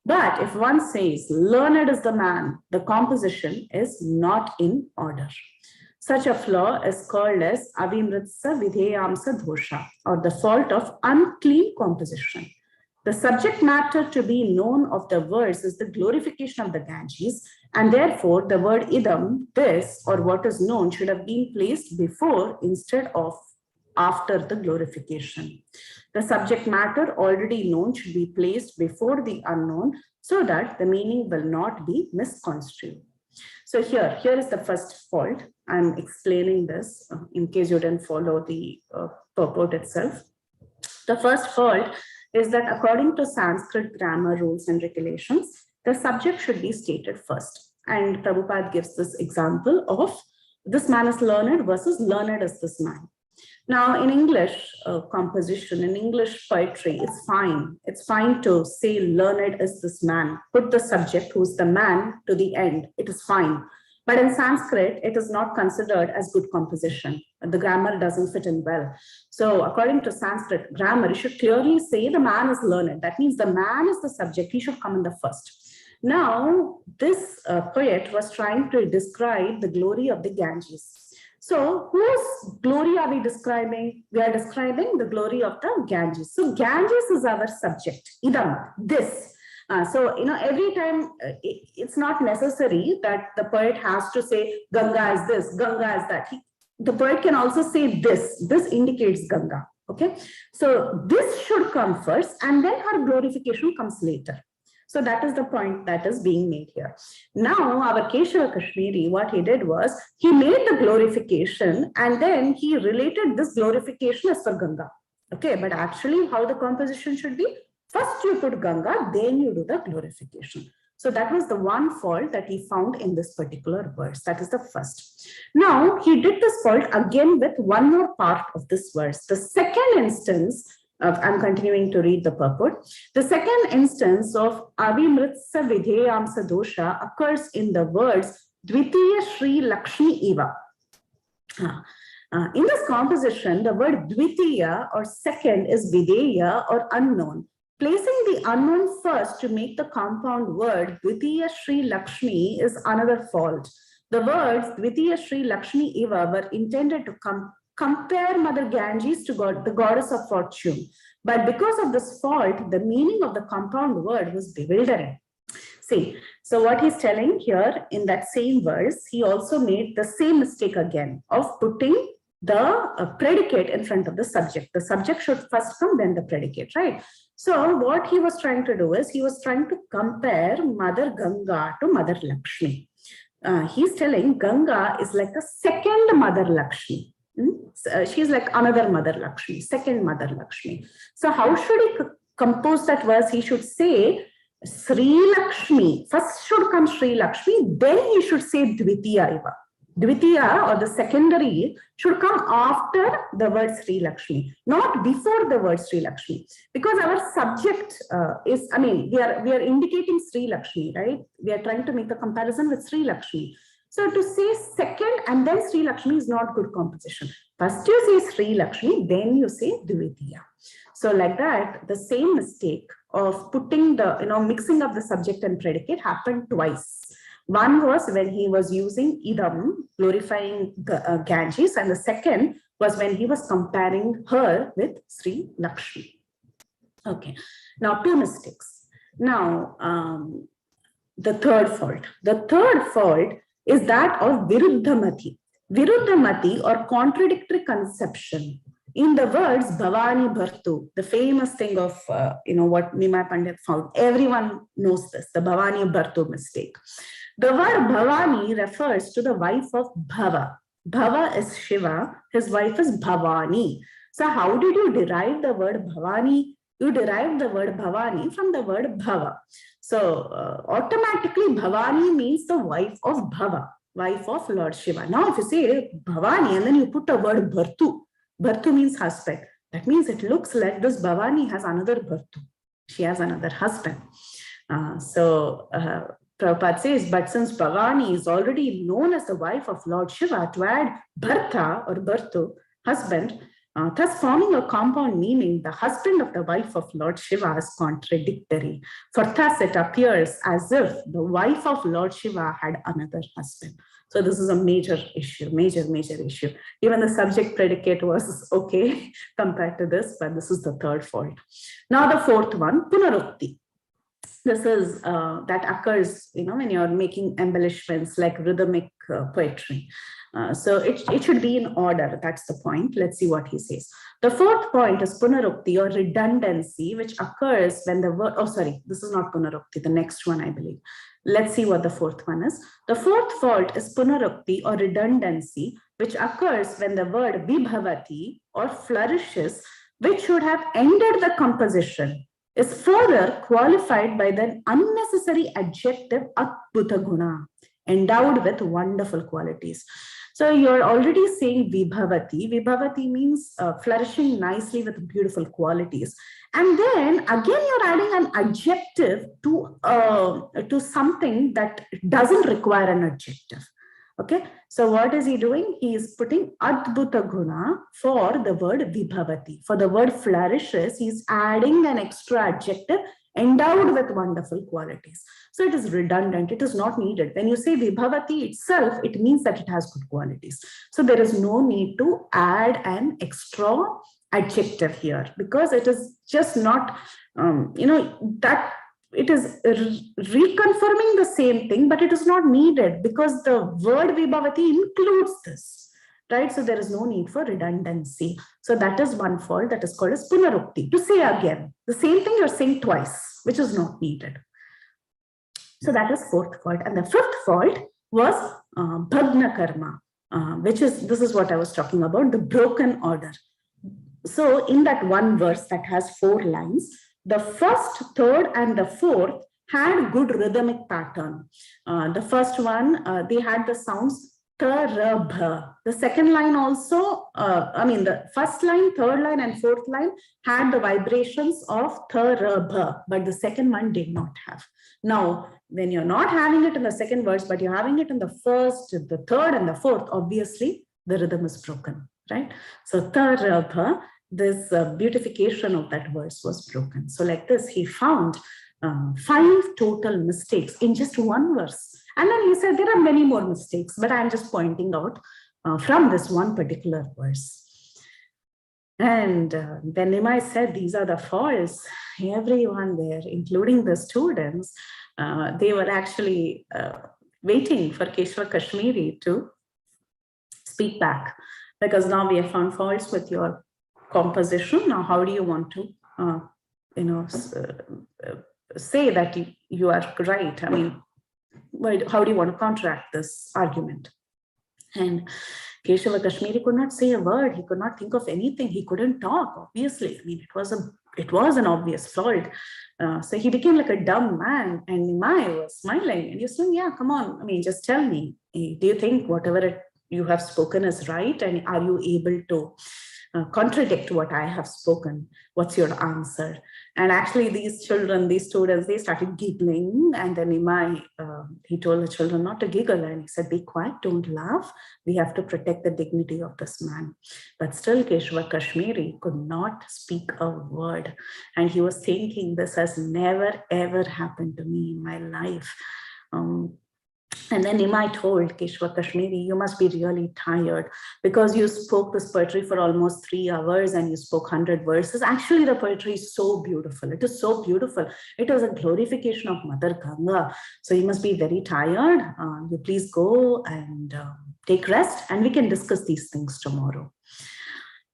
But if one says learned is the man, the composition is not in order. Such a flaw is called as avimritsa vidheyamsa dosha, or the fault of unclean composition. The subject matter to be known of the verse is the glorification of the Ganges, and therefore the word idam, this, or what is known, should have been placed before instead of after the glorification. The subject matter already known should be placed before the unknown so that the meaning will not be misconstrued. So here is the first fault. I'm explaining this in case you didn't follow the purport itself. The first fault is that according to Sanskrit grammar rules and regulations, the subject should be stated first. And Prabhupada gives this example of this man is learned versus learned is this man. Now, in English composition, in English poetry, it's fine. It's fine to say learned is this man. Put the subject who's the man to the end. It is fine. But in Sanskrit, it is not considered as good composition. The grammar doesn't fit in well. So according to Sanskrit grammar, you should clearly say the man is learned. That means the man is the subject. He should come in the first. Now, this poet was trying to describe the glory of the Ganges. So whose glory are we describing? We are describing the glory of the Ganges. So Ganges is our subject. Idam, this. So, every time it's not necessary that the poet has to say Ganga is this, Ganga is that. The poet can also say this. This indicates Ganga. Okay. So this should come first and then her glorification comes later. So that is the point that is being made here. Now, our Keshava Kashmiri, what he did was, he made the glorification and then he related this glorification as for Ganga. Okay, but actually how the composition should be, first you put Ganga, then you do the glorification. So that was the one fault that he found in this particular verse. That is the first. Now, he did this fault again with one more part of this verse. The second instance, I'm continuing to read the purport. The second instance of Avimritsa Vidheyamsa Dosha occurs in the words Dvitiya Shri Lakshmi Eva. In this composition, the word Dvitiya or second is Videya or unknown. Placing the unknown first to make the compound word Dvitiya Shri Lakshmi is another fault. The words Dvitiya Shri Lakshmi Eva were intended to compare Mother Ganges to the goddess of fortune. But because of this fault, the meaning of the compound word was bewildering. See, so what he's telling here in that same verse, he also made the same mistake again of putting the predicate in front of the subject. The subject should first come, then the predicate, right? So what he was trying to do is, he was trying to compare Mother Ganga to Mother Lakshmi. He's telling Ganga is like a second Mother Lakshmi. She's like another Mother Lakshmi, second Mother Lakshmi. So how should he compose that verse? He should say Sri Lakshmi. First should come Sri Lakshmi, then he should say Dvitiya Eva. Dvitiya, or the secondary, should come after the word Sri Lakshmi, not before the word Sri Lakshmi, because our subject is, I mean, we are indicating Sri Lakshmi, right? We are trying to make a comparison with Sri Lakshmi. So to say second and then Sri Lakshmi is not good composition. First you say Sri Lakshmi, then you say Dvitiya. So like that, the same mistake of putting the, mixing up the subject and predicate happened twice. One was when he was using idam, glorifying Ganges, and the second was when he was comparing her with Sri Lakshmi. Okay, now two mistakes. Now, the third fault. The third fault is that of Viruddhamati. Viruddhamati, or contradictory conception, in the words Bhavani Bhartu, the famous thing of, what Nimai Pandit found. Everyone knows this, the Bhavani Bhartu mistake. The word Bhavani refers to the wife of Bhava. Bhava is Shiva, his wife is Bhavani. So how did you derive the word Bhavani? You derive the word Bhavani from the word Bhava. So automatically Bhavani means the wife of Bhava, wife of Lord Shiva. Now if you say Bhavani and then you put the word Bhartu, Bhartu means husband. That means it looks like this Bhavani has another Bhartu. She has another husband. Prabhupada says, but since Bhavani is already known as the wife of Lord Shiva, to add Bharta or Bhartu, husband, thus forming a compound meaning, the husband of the wife of Lord Shiva is contradictory. For thus it appears as if the wife of Lord Shiva had another husband. So this is a major issue, major issue. Even the subject predicate was okay compared to this, but this is the third fault. Now the fourth one, Punarukti. This is that occurs, when you're making embellishments like rhythmic poetry. So it should be in order. That's the point. Let's see what he says. The fourth point is Punarukti, or redundancy, which occurs when the word, this is not Punarukti, the next one, I believe. Let's see what the fourth one is. The fourth fault is Punarukti, or redundancy, which occurs when the word Vibhavati, or flourishes, which should have ended the composition, is further qualified by the unnecessary adjective Adbhuta Guna, endowed with wonderful qualities. So you're already saying Vibhavati. Vibhavati means flourishing nicely with beautiful qualities. And then again, you're adding an adjective to something that doesn't require an adjective. Okay, so what is he doing? He is putting Adbhuta Guna for the word Vibhavati. For the word flourishes, he's adding an extra adjective endowed with wonderful qualities. So it is redundant. It is not needed. When you say Vibhavati itself, it means that it has good qualities. So there is no need to add an extra adjective here, because it is just not, that it is reconfirming the same thing, but it is not needed because the word Vibhavati includes this, right? So there is no need for redundancy. So that is one fault that is called as Punarukti, to say again the same thing you're saying twice, which is not needed. So that is fourth fault. And the fifth fault was Bhagna Karma, this is what I was talking about, the broken order. So in that one verse that has 4 lines, the first, third, and the fourth had good rhythmic pattern. The first one, they had the sounds ta, ra, bha. The second line also, the first line, third line, and fourth line had the vibrations of ta, ra, bha, but the second one did not have. Now, when you're not having it in the second verse, but you're having it in the first, the third, and the fourth, obviously the rhythm is broken, right? So ta, ra, bha, this beautification of that verse was broken. So like this, he found 5 total mistakes in just one verse. And then he said there are many more mistakes, but I'm just pointing out from this one particular verse. And when Nimai said these are the faults, everyone there, including the students, they were actually waiting for Keshava Kashmiri to speak back, because now we have found faults with your composition. Now, how do you want to, say that you are right? I mean, how do you want to counteract this argument? And Keshava Kashmiri could not say a word. He could not think of anything. He couldn't talk, obviously. I mean, it was an obvious fault. So he became like a dumb man, and Nimai was smiling and he was saying, yeah, come on. I mean, just tell me, do you think whatever you have spoken is right? And are you able to contradict what I have spoken? What's your answer? And actually these children, these students, they started giggling. And then Nimai, he told the children not to giggle. And he said, be quiet, don't laugh. We have to protect the dignity of this man. But still Keshava Kashmiri could not speak a word. And he was thinking, this has never, ever happened to me in my life. And then Nimai told Keshava Kashmiri, you must be really tired because you spoke this poetry for almost 3 hours and you spoke 100 verses. Actually, the poetry is so beautiful. It is so beautiful. It was a glorification of Mother Ganga. So you must be very tired. You please go and take rest, and we can discuss these things tomorrow.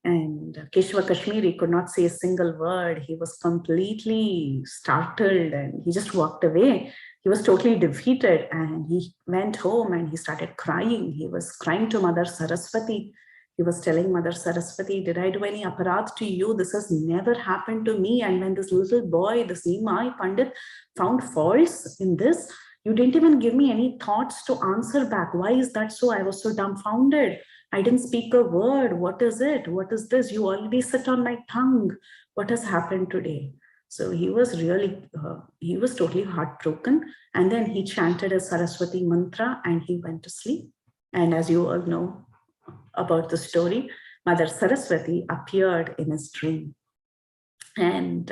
And Keshava Kashmiri could not say a single word. He was completely startled and he just walked away. He was totally defeated, and he went home and he started crying. He was crying to Mother Saraswati. He was telling Mother Saraswati, did I do any aparadh to you? This has never happened to me. And when this little boy, this Nimai Pandit, found faults in this, you didn't even give me any thoughts to answer back. Why is that so? I was so dumbfounded. I didn't speak a word. What is it? What is this? You always sit on my tongue. What has happened today? So he was really, he was totally heartbroken. And then he chanted a Saraswati mantra and he went to sleep. And as you all know about the story, Mother Saraswati appeared in his dream. And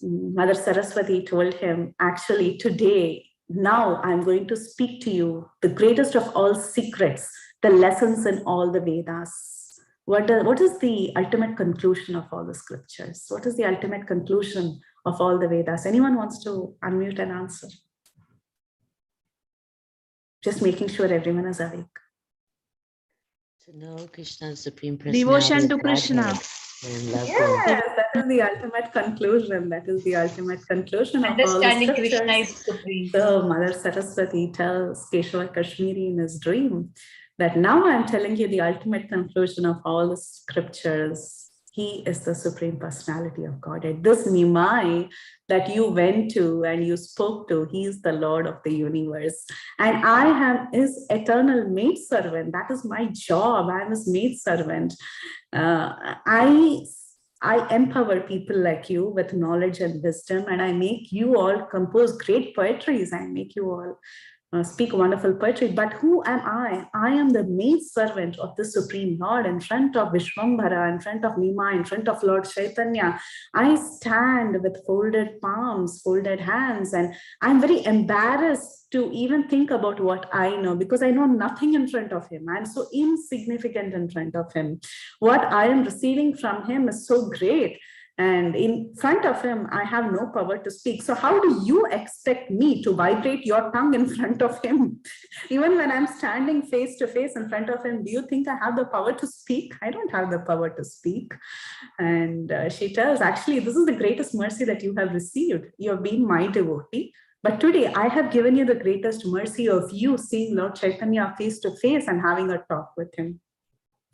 Mother Saraswati told him, actually today, now I'm going to speak to you, the greatest of all secrets, the lessons in all the Vedas. What is the ultimate conclusion of all the scriptures? What is the ultimate conclusion of all the Vedas? Anyone wants to unmute and answer? Just making sure everyone is awake. To know Krishna's supreme personality. Devotion to Krishna. Yes, that is the ultimate conclusion. That is the ultimate conclusion of all the Understanding scriptures. Krishna is supreme. So Mother Saraswati tells Keshava Kashmiri in his dream that now I'm telling you the ultimate conclusion of all the scriptures. He is the Supreme Personality of Godhead. This Nimai that you went to and you spoke to, he is the Lord of the universe. And I am his eternal maidservant. That is my job. I am his maidservant. I empower people like you with knowledge and wisdom, and I make you all compose great poetries. I make you all speak wonderful poetry. But who am I? I am the maid servant of the Supreme Lord in front of Vishwambhara, in front of Nima, in front of Lord Caitanya. I stand with folded palms, folded hands, and I'm very embarrassed to even think about what I know, because I know nothing in front of him. I'm so insignificant in front of him. What I am receiving from him is so great. And in front of him, I have no power to speak. So how do you expect me to vibrate your tongue in front of him? Even when I'm standing face to face in front of him, do you think I have the power to speak? I don't have the power to speak. And she tells, actually, this is the greatest mercy that you have received. You have been my devotee. But today, I have given you the greatest mercy of you seeing Lord Caitanya face to face and having a talk with him.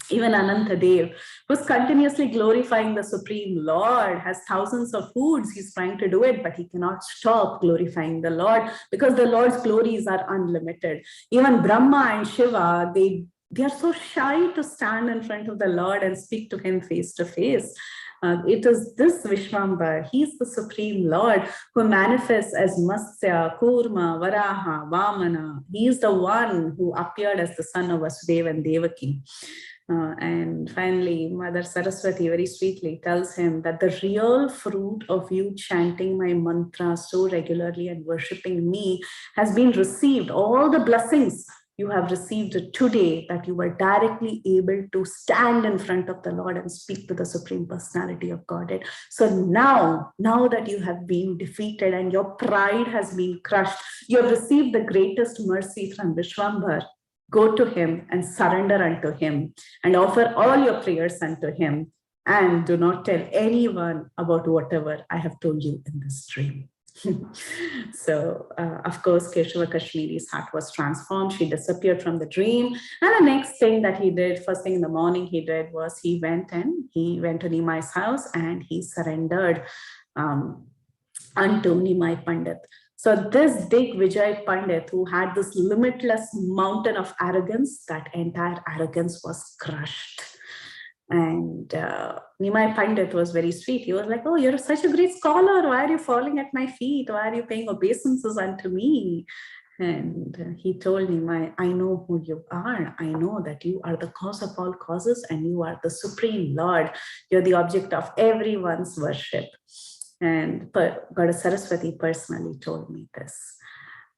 Even Anantadev, who's continuously glorifying the Supreme Lord, has thousands of foods. He's trying to do it, but he cannot stop glorifying the Lord because the Lord's glories are unlimited. Even Brahma and Shiva, they are so shy to stand in front of the Lord and speak to him face to face. It is this Vishwambar, he's the Supreme Lord who manifests as Matsya, Kurma, Varaha, Vamana. He is the one who appeared as the son of Vasudeva and Devaki. And finally, Mother Saraswati very sweetly tells him that the real fruit of you chanting my mantra so regularly and worshipping me has been received. All the blessings you have received today, that you were directly able to stand in front of the Lord and speak to the Supreme Personality of Godhead. So now that you have been defeated and your pride has been crushed, you have received the greatest mercy from Vishwambar. Go to him and surrender unto him and offer all your prayers unto him, and do not tell anyone about whatever I have told you in this dream. So, of course, Keshava Kashmiri's heart was transformed. She disappeared from the dream. And the next thing that he did, first thing in the morning he did, was he went to Nimai's house and he surrendered unto Nimai Pandit. So this Digvijay Pandit, who had this limitless mountain of arrogance, that entire arrogance was crushed. And Nimai Pandit was very sweet. He was like, oh, you're such a great scholar. Why are you falling at my feet? Why are you paying obeisances unto me? And he told Nimai, I know who you are. I know that you are the cause of all causes and you are the Supreme Lord. You're the object of everyone's worship. And Goddess Saraswati personally told me this.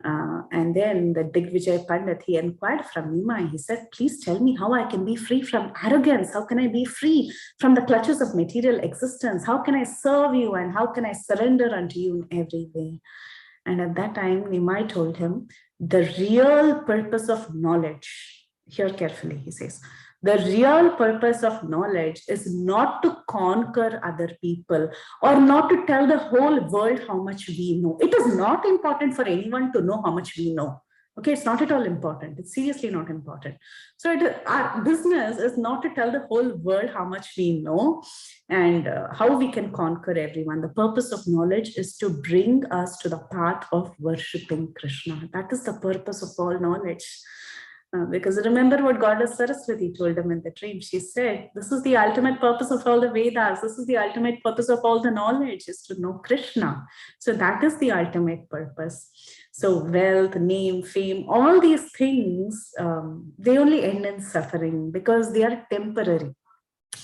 And then the Digvijay Pandit, he inquired from Nimai. He said, please tell me how I can be free from arrogance. How can I be free from the clutches of material existence? How can I serve you and how can I surrender unto you in every way? And at that time, Nimai told him, the real purpose of knowledge, hear carefully, he says, the real purpose of knowledge is not to conquer other people or not to tell the whole world how much we know. It is not important for anyone to know how much we know. Okay, it's not at all important. It's seriously not important. So our business is not to tell the whole world how much we know and how we can conquer everyone. The purpose of knowledge is to bring us to the path of worshipping Krishna. That is the purpose of all knowledge. Because remember what Goddess Saraswati told him in the dream. She said, this is the ultimate purpose of all the Vedas. This is the ultimate purpose of all the knowledge, is to know Krishna. So that is the ultimate purpose. So wealth, name, fame, all these things, they only end in suffering because they are temporary.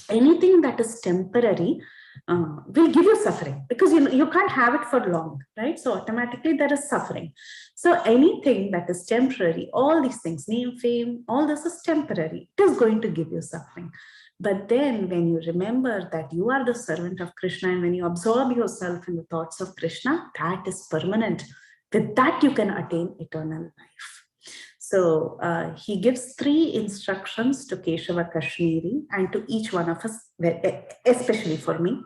Anything that is temporary will give you suffering because you can't have it for long, right? So automatically there is suffering. So anything that is temporary, all these things, name, fame, all this is temporary. It is going to give you suffering. But then when you remember that you are the servant of Krishna and when you absorb yourself in the thoughts of Krishna, that is permanent. With that you can attain eternal life. So he gives 3 instructions to Keshava Kashmiri and to each one of us, especially for me.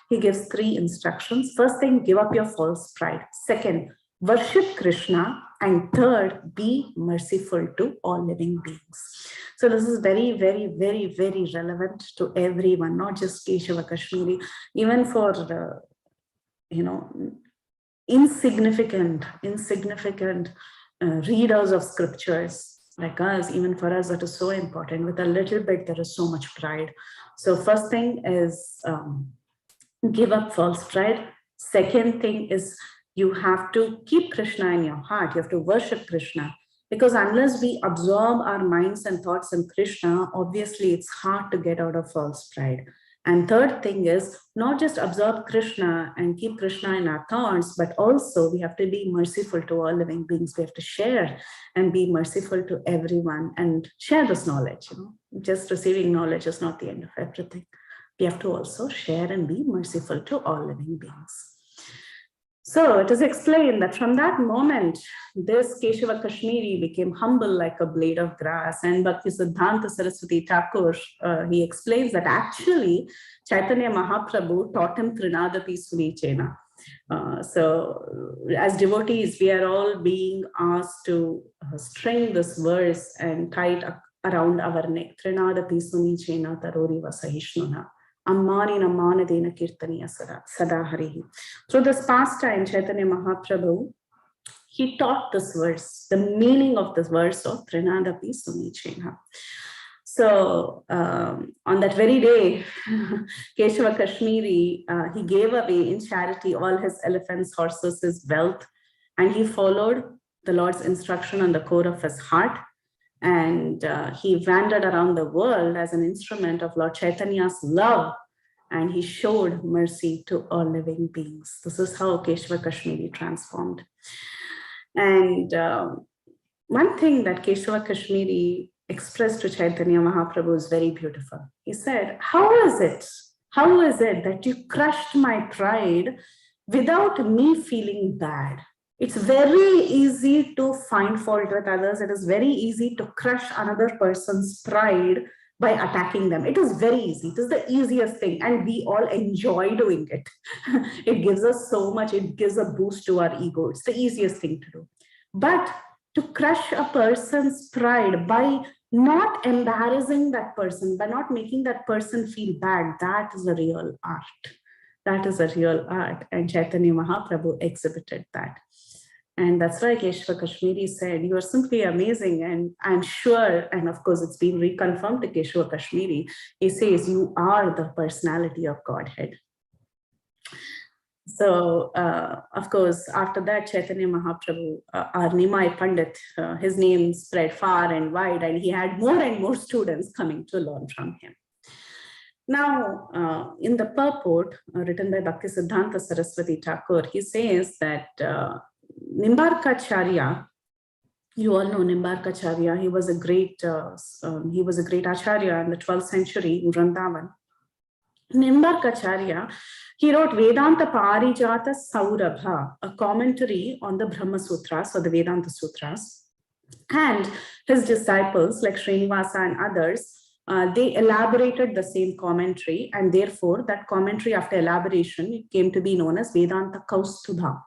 He gives 3 instructions. First thing, give up your false pride. Second, worship Krishna. And third, be merciful to all living beings. So this is very, very, very, very relevant to everyone, not just Keshava Kashmiri, even for, insignificant readers of scriptures like us. Even for us, that is so important. With a little bit, there is so much pride. So first thing is give up false pride. Second thing is you have to keep Krishna in your heart. You have to worship Krishna. Because unless we absorb our minds and thoughts in Krishna, obviously it's hard to get out of false pride. And third thing is not just absorb Krishna and keep Krishna in our thoughts, but also we have to be merciful to all living beings. We have to share and be merciful to everyone and share this knowledge. Just receiving knowledge is not the end of everything. We have to also share and be merciful to all living beings. So it is explained that from that moment, this Keshava Kashmiri became humble like a blade of grass. And Bhaktisiddhanta Saraswati Thakur, he explains that actually Chaitanya Mahaprabhu taught him Trinadapi Sunichena. So as devotees, we are all being asked to string this verse and tie it around our neck. Trinadapi Sunichena Tarori Vasahishnuna. Ammani Namanadena Kirtaniya Sada Harihi. Through this pastime, Chaitanya Mahaprabhu, he taught this verse, the meaning of this verse of Trinadapi Sunichena. So on that very day, Keshava Kashmiri, he gave away in charity all his elephants, horses, his wealth, and he followed the Lord's instruction on the core of his heart. And he wandered around the world as an instrument of Lord Chaitanya's love, and he showed mercy to all living beings. This is how Keshava Kashmiri transformed. And one thing that Keshava Kashmiri expressed to Chaitanya Mahaprabhu is very beautiful. He said, how is it that you crushed my pride without me feeling bad? It's very easy to find fault with others. It is very easy to crush another person's pride by attacking them. It is very easy. It is the easiest thing. And we all enjoy doing it. It gives us so much. It gives a boost to our ego. It's the easiest thing to do. But to crush a person's pride by not embarrassing that person, by not making that person feel bad, that is a real art. That is a real art. And Chaitanya Mahaprabhu exhibited that. And that's why Keshava Kashmiri said, you are simply amazing. And I'm sure, and of course, it's been reconfirmed to Keshava Kashmiri. He says, you are the personality of Godhead. So, of course, after that, Chaitanya Mahaprabhu, our Nimai Pandit, his name spread far and wide, and he had more and more students coming to learn from him. Now, in the purport written by Bhaktisiddhanta Saraswati Thakur, he says that Nimbarkacharya, you all know Nimbarkacharya, he was a great acharya in the 12th century in Vrindavan. Nimbarkacharya, he wrote Vedanta Parijata Saurabha, a commentary on the Brahma Sutras or the Vedanta Sutras. And his disciples like Srinivasa and others, they elaborated the same commentary, and therefore that commentary after elaboration, it came to be known as Vedanta Kaustubha.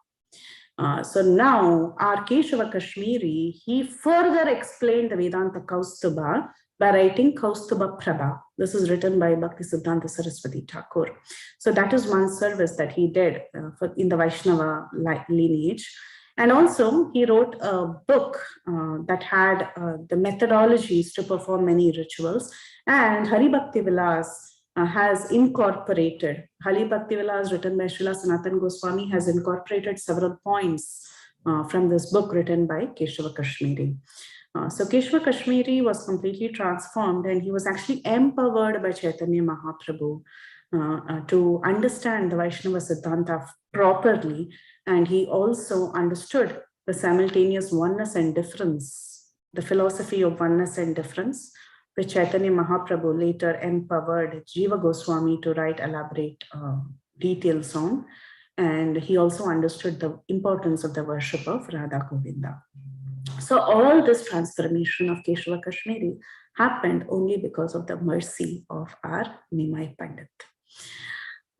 So now our Keshava Kashmiri, he further explained the Vedanta Kaustubha by writing Kaustubha Prabha. This is written by Bhaktisiddhanta Saraswati Thakur. So that is one service that he did in the Vaishnava lineage. And also he wrote a book that had the methodologies to perform many rituals. And Hari Bhakti Vilas has incorporated, Hari Bhakti Vilas written by Srila Sanatana Goswami has incorporated several points from this book written by Keshava Kashmiri. So Keshava Kashmiri was completely transformed, and he was actually empowered by Chaitanya Mahaprabhu to understand the Vaishnava Siddhanta properly. And he also understood the simultaneous oneness and difference, the philosophy of oneness and difference, which Chaitanya Mahaprabhu later empowered Jiva Goswami to write elaborate details on. And he also understood the importance of the worship of Radha Govinda. So all this transformation of Keshava Kashmiri happened only because of the mercy of our Nimai Pandit.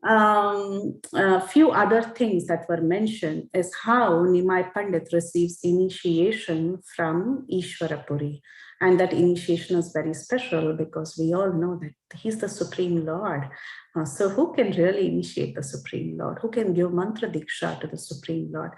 A few other things that were mentioned is how Nimai Pandit receives initiation from Ishwarapuri. And that initiation is very special because we all know that he's the Supreme Lord. So who can really initiate the Supreme Lord? Who can give mantra diksha to the Supreme Lord?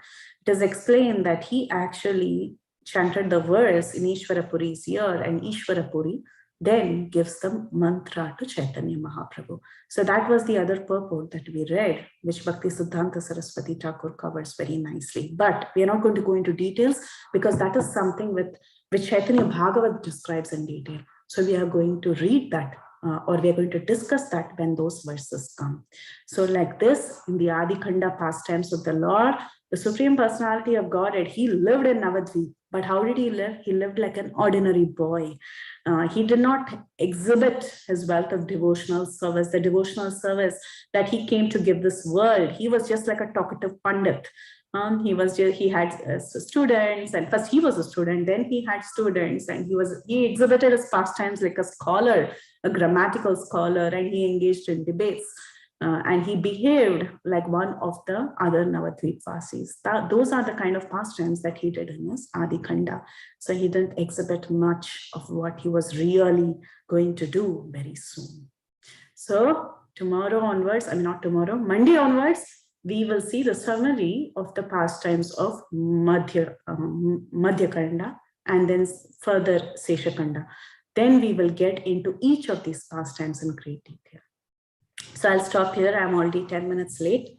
It is explained that he actually chanted the verse in Ishwarapuri's ear, and Ishwarapuri then gives the mantra to Chaitanya Mahaprabhu. So that was the other purport that we read, which Bhaktisiddhanta Saraswati Thakur covers very nicely. But we are not going to go into details because that is something which Chaitanya Bhagavat describes in detail. So we are going to read that or we are going to discuss that when those verses come. So like this, in the Adi Khanda pastimes of the Lord, the Supreme Personality of Godhead, he lived in Navadvip. But how did he live? He lived like an ordinary boy. He did not exhibit his wealth of devotional service, the devotional service that he came to give this world. He was just like a talkative pandit. He had students, and first he was a student, then he had students, and he exhibited his pastimes like a scholar, a grammatical scholar, and he engaged in debates. And he behaved like one of the other Navadvipvasis. Those are the kind of pastimes that he did in his Adi Khanda. So he didn't exhibit much of what he was really going to do very soon. So tomorrow onwards, not tomorrow, Monday onwards, we will see the summary of the pastimes of Madhya Khanda and then further Sesha Khanda. Then we will get into each of these pastimes in great detail. So I'll stop here. I'm already 10 minutes late.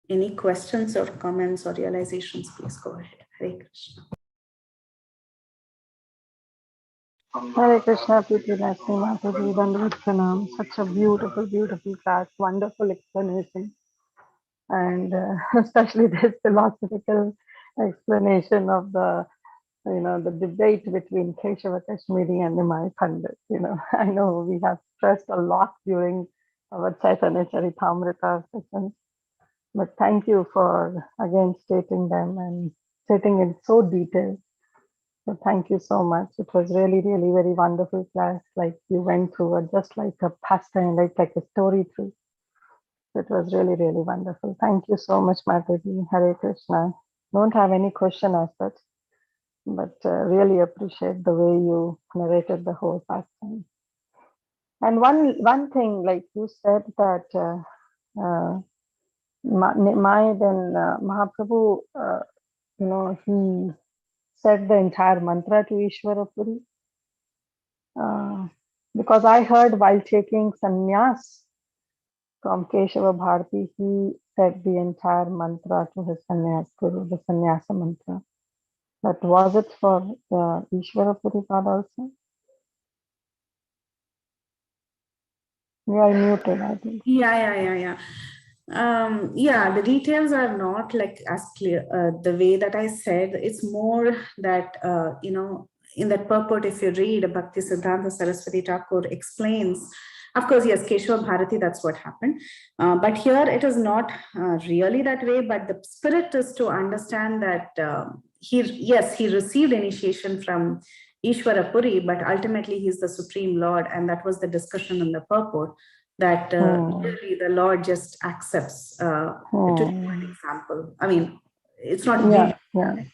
Any questions or comments or realizations, please go ahead. Hare Krishna. Hare Krishna, Preethi, Mataji, Vandana Pranam. Such a beautiful, beautiful class, wonderful explanation. And especially this philosophical explanation of the debate between Keshava Kashmiri and Nimai Pandit. I know we have stressed a lot during our Chaitanya Charitamrita sessions, but thank you for again stating them and stating in so detail. So thank you so much. It was really, really very wonderful class. Like you went through it just like a pastime, like a story through. It was really, really wonderful. Thank you so much, Mataji. Hare Krishna. Don't have any question as such, but really appreciate the way you narrated the whole pastime. And one thing, like you said that Nimai then Mahaprabhu he said the entire mantra to Ishvara Puri. Because I heard while taking sannyas from Keshava Bharati, he said the entire mantra to his sannyas guru, the sannyasa mantra. But was it for Ishvara Puripad also? Yeah, I muted, I think. Yeah. The details are not like as clear. The way that I said, it's more that, in that purport, if you read Bhakti Siddhanta Saraswati Thakur explains, of course, yes, Keshava Bharati, that's what happened. But here it is not really that way, but the spirit is to understand that he received initiation from Ishvara Puri, but ultimately he's the Supreme Lord, and that was the discussion in the purport, that really the Lord just accepts. To give an example, I mean, it's not Yeah.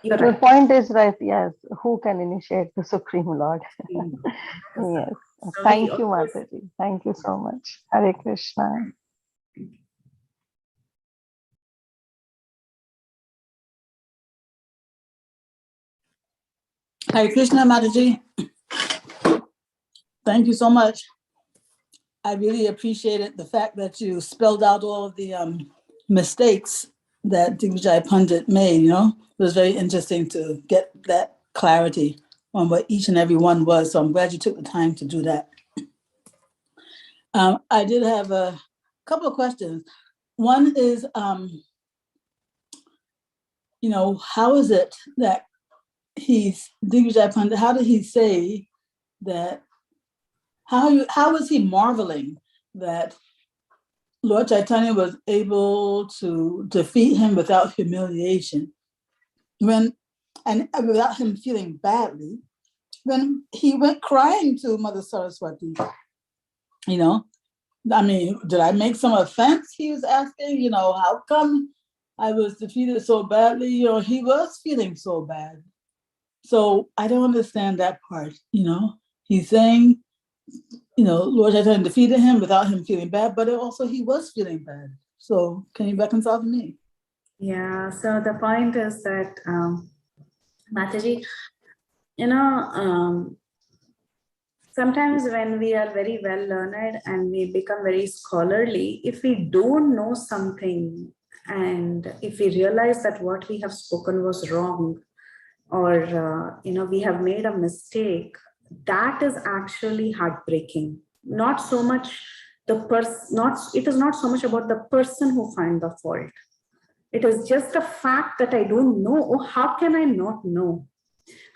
You're The right. point is right, yes. Who can initiate the Supreme Lord? Yes. So Thank you, Mataji. Thank you so much. Hare Krishna. Hare Krishna, Mataji. Thank you so much. I really appreciated the fact that you spelled out all of the mistakes that Digvijay Pandit made, It was very interesting to get that clarity on what each and every one was. So I'm glad you took the time to do that. I did have a couple of questions. One is, how is it that Digvijay Pandit, how did he say that, how was he marveling that Lord Chaitanya was able to defeat him without humiliation, and without him feeling badly, when he went crying to Mother Saraswati? I mean, did I make some offense? He was asking, how come I was defeated so badly? He was feeling so bad. So I don't understand that part, He's saying, Lord Chaitanya defeated him without him feeling bad, but also he was feeling bad. So can you reconcile to me? Yeah, so the point is that, Mataji, sometimes when we are very well learned and we become very scholarly, if we don't know something and if we realize that what we have spoken was wrong, or we have made a mistake, that is actually heartbreaking. Not so much it is not so much about the person who find the fault. It is just a fact that I don't know. Oh, how can I not know?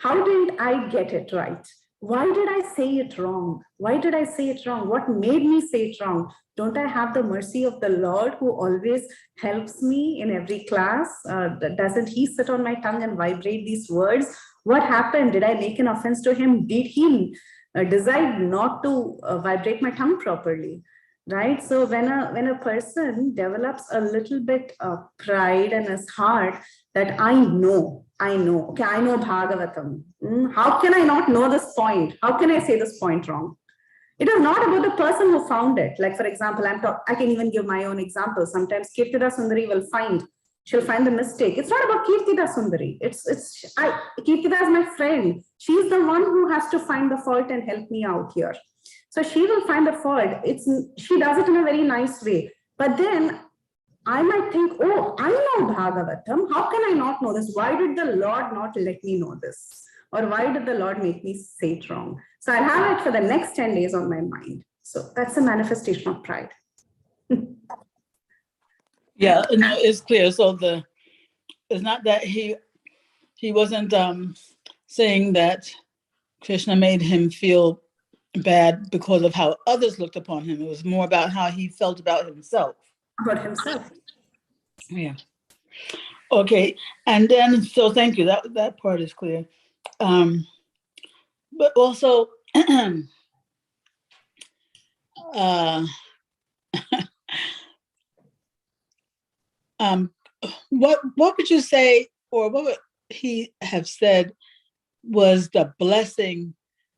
How didn't I get it right? Why did I say it wrong? Why did I say it wrong? What made me say it wrong? Don't I have the mercy of the Lord who always helps me in every class? Doesn't he sit on my tongue and vibrate these words? What happened? Did I make an offense to him? Did he decide not to vibrate my tongue properly? Right? So when a person develops a little bit of pride in his heart, that I know, okay, I know Bhagavatam. How can I not know this point? How can I say this point wrong? It is not about the person who found it. Like, for example, I can even give my own example. Sometimes Kirtida Sundari she'll find the mistake. It's not about Kirtida Sundari. Kirtida is my friend. She's the one who has to find the fault and help me out here. So she will find the fault. She does it in a very nice way. But then I might think, oh, I know Bhagavatam. How can I not know this? Why did the Lord not let me know this? Or why did the Lord make me say it wrong? So I'll have it for the next 10 days on my mind. So that's a manifestation of pride. Yeah, it's clear. So it's not that he wasn't saying that Krishna made him feel bad because of how others looked upon him. It was more about how he felt about himself. About himself. Yeah. Okay. And then, so thank you. That part is clear. But also, what would you say, or what would he have said was the blessing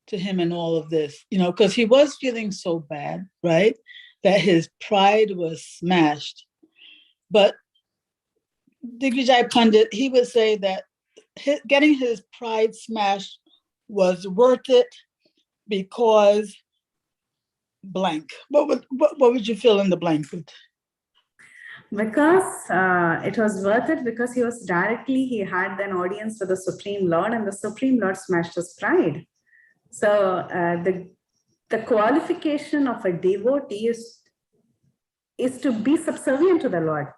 to him in all of this? Because he was feeling so bad, right? That his pride was smashed. But Digvijay Pandit, he would say that getting his pride smashed was worth it because blank. What would you fill in the blank with? Because it was worth it because he had an audience with the Supreme Lord, and the Supreme Lord smashed his pride. So the qualification of a devotee is to be subservient to the Lord,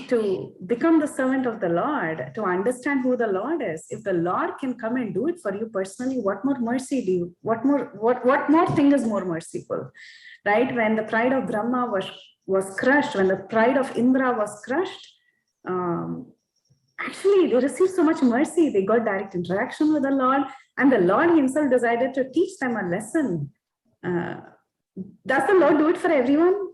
to become the servant of the Lord, to understand who the Lord is. If the Lord can come and do it for you personally, what more mercy do you? What more thing is more merciful, right? When the pride of Brahma was crushed, when the pride of Indra was crushed, actually they received so much mercy. They got direct interaction with the Lord, and the Lord himself decided to teach them a lesson. Does the Lord do it for everyone?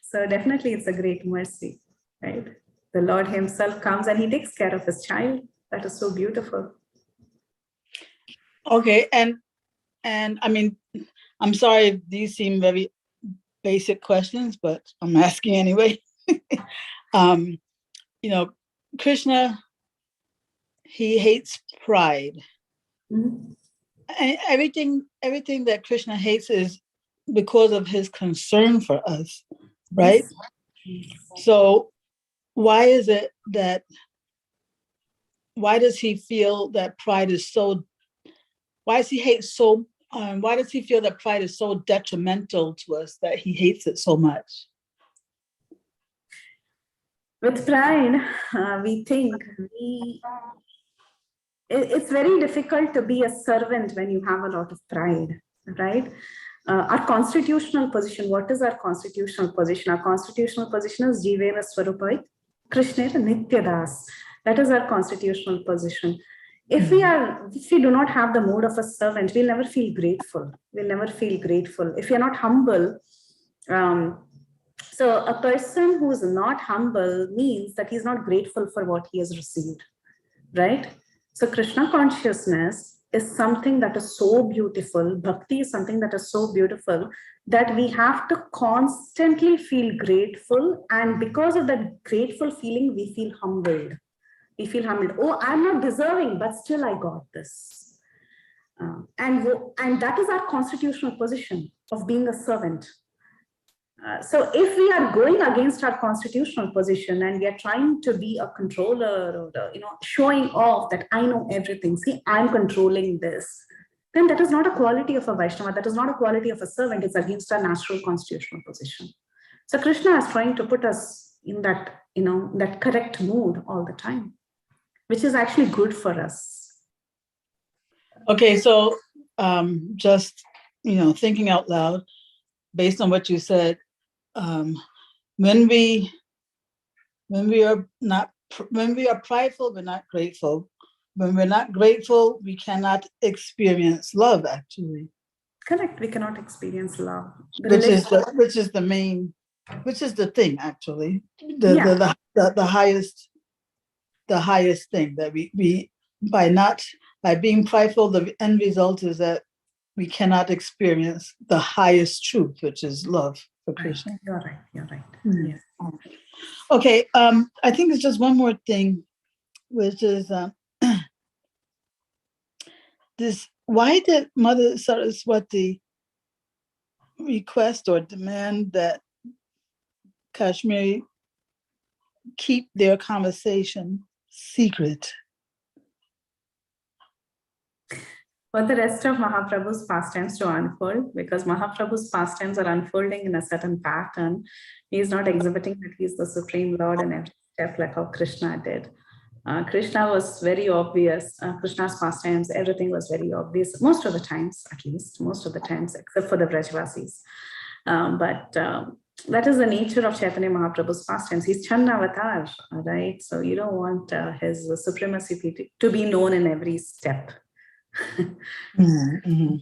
So definitely it's a great mercy, right? The Lord himself comes and he takes care of his child. That is so beautiful. Okay, and I mean, I'm sorry if these seem very basic questions, but I'm asking anyway. Krishna, he hates pride. Mm-hmm. And everything that Krishna hates is because of his concern for us, right? Yes. So why does he feel that pride is so, why does he feel that pride is so detrimental to us that he hates it so much? With pride, we think it's very difficult to be a servant when you have a lot of pride, right? Our constitutional position, what is our constitutional position? Our constitutional position is Jivena Swarupait, Krishna Nityadas. That is our constitutional position. If we do not have the mood of a servant, we'll never feel grateful. We'll never feel grateful. If you're not humble, so a person who is not humble means that he's not grateful for what he has received, right? So Krishna consciousness is something that is so beautiful. Bhakti is something that is so beautiful that we have to constantly feel grateful. And because of that grateful feeling, we feel humbled. We feel humbled. Oh, I'm not deserving, but still I got this. And that is our constitutional position of being a servant. So if we are going against our constitutional position and we are trying to be a controller or showing off that I know everything, see, I'm controlling this, then that is not a quality of a Vaishnava, that is not a quality of a servant, it's against our natural constitutional position. So Krishna is trying to put us in that, that correct mood all the time, which is actually good for us. Okay, so just, thinking out loud, based on what you said, when we are prideful, we're not grateful. When we're not grateful, we cannot experience love. Actually, correct. We cannot experience love, which is the thing. Actually, the highest thing that we by being prideful, the end result is that we cannot experience the highest truth, which is love for Krishna. You're right. Mm-hmm. Yes. Okay, I think there's just one more thing, which is this: why did Mother Saraswati request or demand that Kashmiri keep their conversation secret? For the rest of Mahaprabhu's pastimes to unfold, because Mahaprabhu's pastimes are unfolding in a certain pattern. He is not exhibiting that he is the Supreme Lord in every step like how Krishna did. Krishna was very obvious. Krishna's pastimes, everything was very obvious, most of the times, except for the Vrajvasis. But that is the nature of Chaitanya Mahaprabhu's pastimes. He's Channavatar, right? So you don't want his supremacy to be known in every step. Mm-hmm.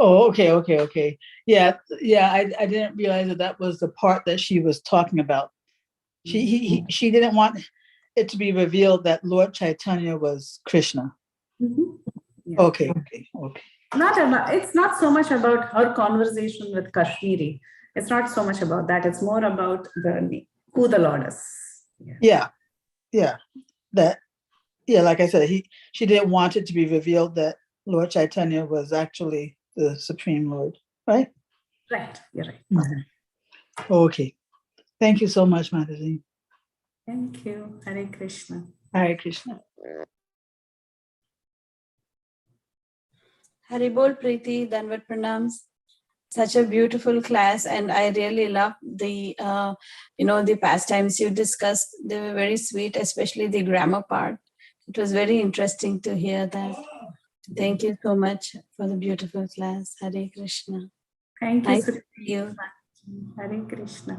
Oh, okay. Yeah. I didn't realize that was the part that she was talking about. She didn't want it to be revealed that Lord Chaitanya was Krishna. Mm-hmm. Yeah. Okay. It's not so much about her conversation with Kashmiri. It's not so much about that. It's more about who the Lord is. Yeah. That, like I said, she didn't want it to be revealed that Lord Chaitanya was actually the Supreme Lord, right? Right, you're right. Mhm. Okay. Thank you so much, Mataji. Thank you. Hare Krishna. Hare Krishna. Haribol Preeti, Danvat Pranams. Such a beautiful class, and I really love the the pastimes you discussed. They were very sweet, especially the grammar part. It was very interesting to hear that. Thank you so much for the beautiful class. Hare Krishna. Thank you. Nice to Sri. see you. Hare Krishna.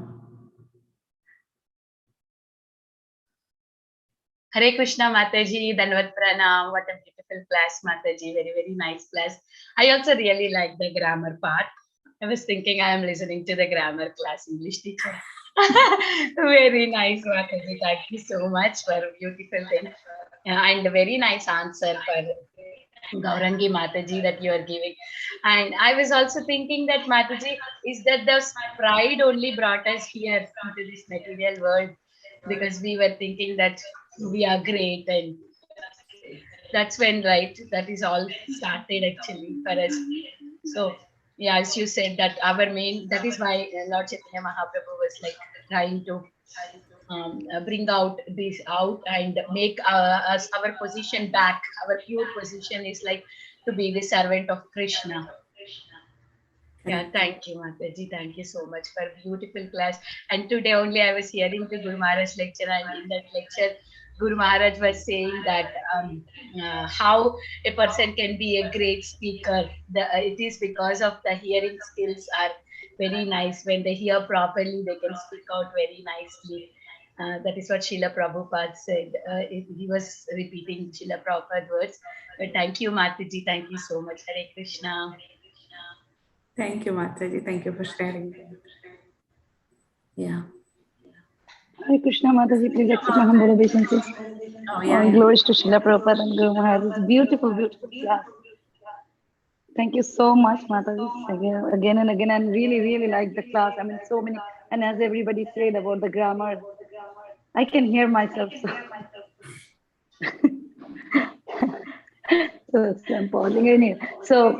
Hare Krishna, Mataji, Danvat Pranam. What a beautiful class, Mataji. Very, very nice class. I also really like the grammar part. I was thinking I am listening to the grammar class, English teacher. Very nice, Mataji. Thank you so much for a beautiful thing. And a very nice answer for Gaurangi Mataji that you are giving. And I was also thinking that, Mataji, is that the pride only brought us here into this material world, because we were thinking that we are great, and that's when, right, that is all started actually for us. So yeah, as you said, that our main, that is why Lord Chaitanya Mahaprabhu was like trying to bring out this out and make us our position back. Our pure position is like to be the servant of Krishna. Yeah, thank you, Mataji. Thank you so much for beautiful class. And today only I was hearing the Guru Maharaj lecture, and in that lecture, Guru Maharaj was saying that how a person can be a great speaker. It is because of the hearing skills are very nice. When they hear properly, they can speak out very nicely. That is what Srila Prabhupada said. He was repeating Srila Prabhupada words. But thank you, Mataji. Thank you so much. Hare Krishna. Thank you, Mataji. Thank you for sharing. Yeah. Hare Krishna, Mataji, please accept my humble obeisances. Oh, All glories to Srila Prabhupada and Guru Maharaj. It's a beautiful, beautiful class. Thank you so much, Mataji. Again and again, and really, really like the class. I mean, so many, and as everybody said about the grammar, I can hear myself. So I'm pausing anyway. So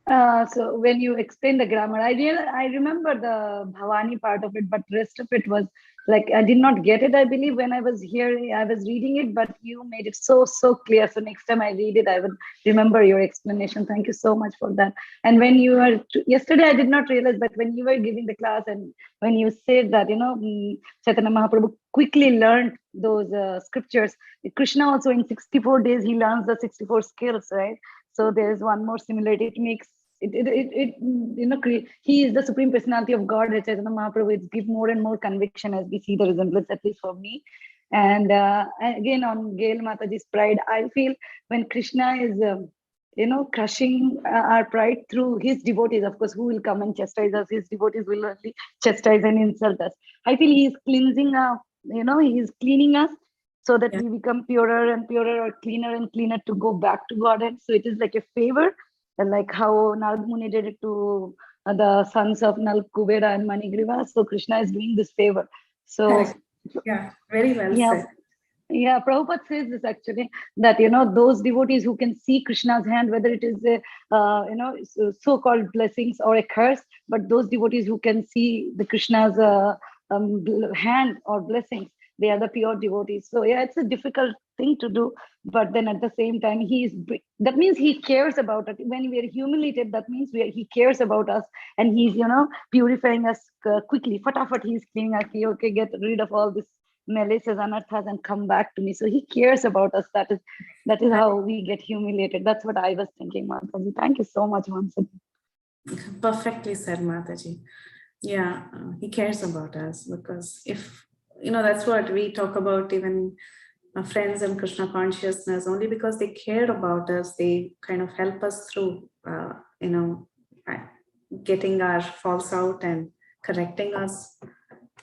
when you explain the grammar, I remember the Bhavani part of it, but rest of it was like I did not get it. I believe when I was here, I was reading it, but you made it so clear. So next time I read it, I will remember your explanation. Thank you so much for that. And when you were yesterday, I did not realize, but when you were giving the class and when you said that Chaitanya Mahaprabhu quickly learned those scriptures, Krishna also in 64 days he learns the 64 skills, right? So there is one more similarity. It makes he is the Supreme Personality of God, Chaitanya Mahaprabhu. It gives more and more conviction as we see the resemblance, at least for me. And again, on Gail Mataji's pride, I feel when Krishna is, crushing our pride through his devotees, of course, who will come and chastise us? His devotees will only chastise and insult us. I feel he is cleansing he is cleaning us so that we become purer and purer, or cleaner and cleaner to go back to Godhead. So it is like a favor, like how Narad Muni did it to the sons of Nal Kubera and Manigriva. So Krishna is doing this favor. So Correct. Yeah, very well said. Yeah, Prabhupada says this actually, that those devotees who can see Krishna's hand, whether it is so-called blessings or a curse, but those devotees who can see the Krishna's hand or blessings, they are the pure devotees. So yeah, it's a difficult thing to do, but then at the same time, that means he cares about it. When we are humiliated, that means he cares about us, and he's purifying us quickly. Fatafat, he's cleaning us. Okay, get rid of all this malices, anarthas, and come back to me. So he cares about us. That is how we get humiliated. That's what I was thinking, Mataji. Thank you so much once again. Perfectly said, Mataji. Yeah, he cares about us, because if that's what we talk about, even friends in Krishna consciousness, only because they care about us, they kind of help us through getting our faults out and correcting us,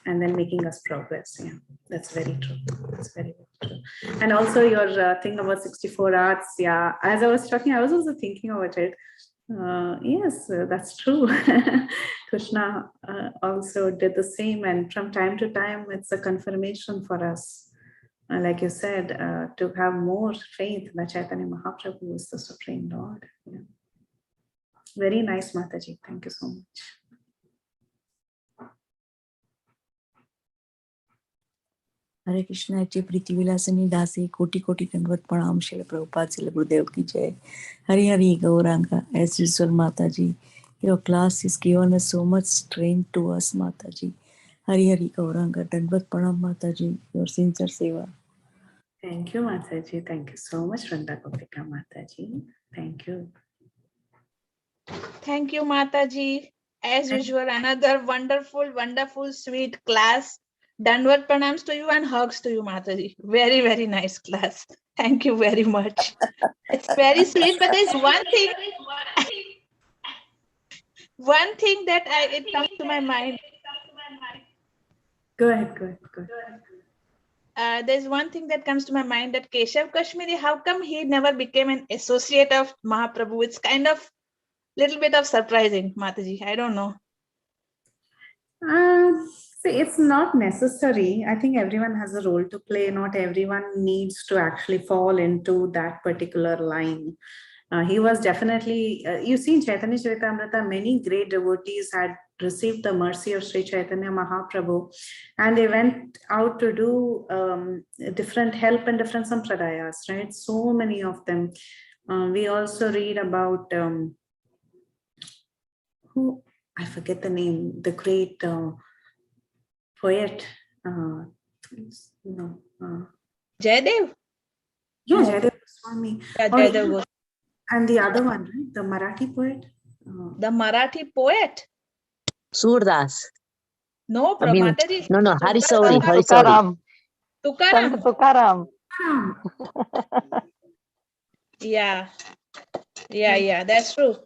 and then making us progress. Yeah, that's very true. That's very, very true. And also your thing about 64 arts. Yeah, as I was talking, I was also thinking about it. Yes, that's true. Krishna also did the same, and from time to time, it's a confirmation for us. Like you said, to have more faith that Chaitanya Mahaprabhu is the Supreme Lord. Yeah. Very nice, Mataji. Thank you so much. Hare Krishna, actually, Preethi Vilasini Dasi, Koti Koti Kanvat Pranam, Srila Prabhupada, Srila Gurudev Ki Jai. Hari Hari Gauranga, as usual, Mataji. Your class has given us so much strength to us, Mataji. Hari Hari Gauranga, Dandvat Pranam, Mataji, your sincere seva. Thank you, Mataji. Thank you so much, Randa Gopika Mataji. Thank you. Thank you, Mataji. As usual, another wonderful, sweet class. Danvat pranams to you and hugs to you, Mataji. Very, very nice class. Thank you very much. It's very sweet, but there's one thing that it comes to my mind. Go ahead. There's one thing that comes to my mind, that Keshav Kashmiri, how come he never became an associate of Mahaprabhu? It's kind of little bit of surprising, Mataji. I don't know. See, it's not necessary. I think everyone has a role to play. Not everyone needs to actually fall into that particular line. He was definitely, you see in Chaitanya Charitamrita, many great devotees had received the mercy of Sri Chaitanya Mahaprabhu, and they went out to do different help in different sampradayas, right? So many of them. We also read about who, I forget the name, the great poet. Jayadev? Yeah, Jayadev Goswami. Yeah, Jayadev Goswami. And the other one, right? The Marathi poet. The Marathi poet? Surdas. No, Mataji. No, Hari Sauri. Tukaram. Tukaram. Tukaram. Yeah, that's true.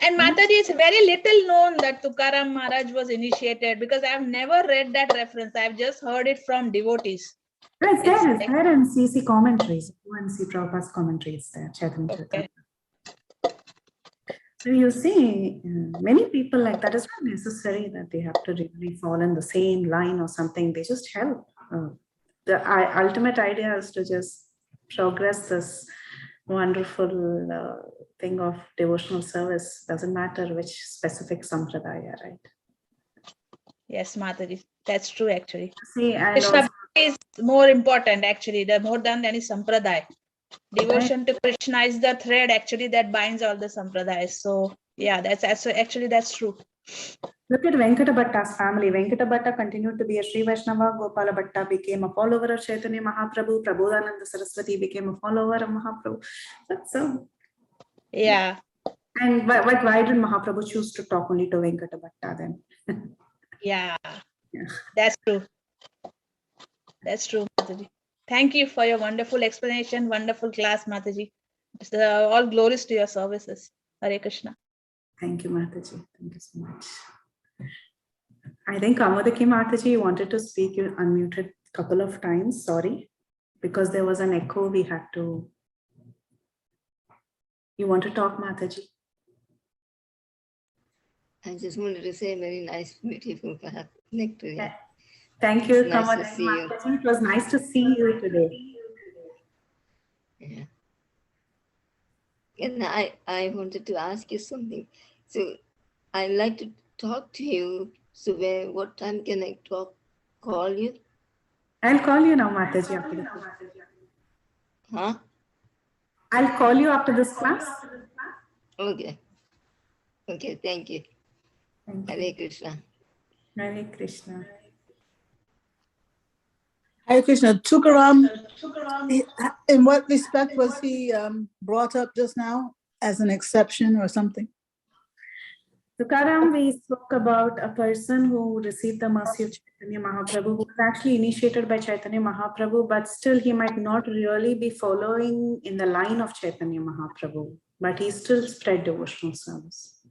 And Mataji, it's very little known that Tukaram Maharaj was initiated, because I've never read that reference. I've just heard it from devotees. It's there in CC commentaries. UNC Prabhupada's commentaries there, Chaitanya Charitamrita. So you see, many people like that. Is not necessary that they have to really fall in the same line or something. They just help. The ultimate idea is to just progress this wonderful thing of devotional service. Doesn't matter which specific sampradaya, right? Yes, Mataji, that's true actually. See, and Krishna also, is more important actually, the more than any sampradaya. Devotion to Krishna is the thread actually that binds all the sampradayas. So yeah, that's true. look at Venkata Bhatta's family. Venkata Bhatta continued to be a Sri Vaishnava. Gopala Bhatta became a follower of Chaitanya Mahaprabhu. Prabodhananda Saraswati became a follower of Mahaprabhu. That's so. Yeah. And why did Mahaprabhu choose to talk only to Venkata Bhatta then? Yeah, that's true. That's true, Mataji. Thank you for your wonderful explanation, wonderful class, Mataji. It's all glories to your services. Hare Krishna. Thank you, Mataji. Thank you so much. I think Kamadaki Mataji wanted to speak. You unmuted a couple of times. Sorry, because there was an echo. We had to. You want to talk, Mataji? I just wanted to say very nice, beautiful class. Yeah. Thank you, Nice to Kamadaki see you. Mataji. It was nice to see you today. Yeah. And I wanted to ask you something. So I'd like to talk to you. So what time can I call you? I'll call you now, Mataji, after this class. Huh? I'll call you after this class. Okay. Okay, thank you. Thank you. Hare Krishna. Hare Krishna. Hare Krishna. Tukaram, in what respect was he brought up just now as an exception or something? Tukaram, we spoke about a person who received the mercy of Chaitanya Mahaprabhu, who was actually initiated by Chaitanya Mahaprabhu, but still he might not really be following in the line of Chaitanya Mahaprabhu, but he still spread devotional service.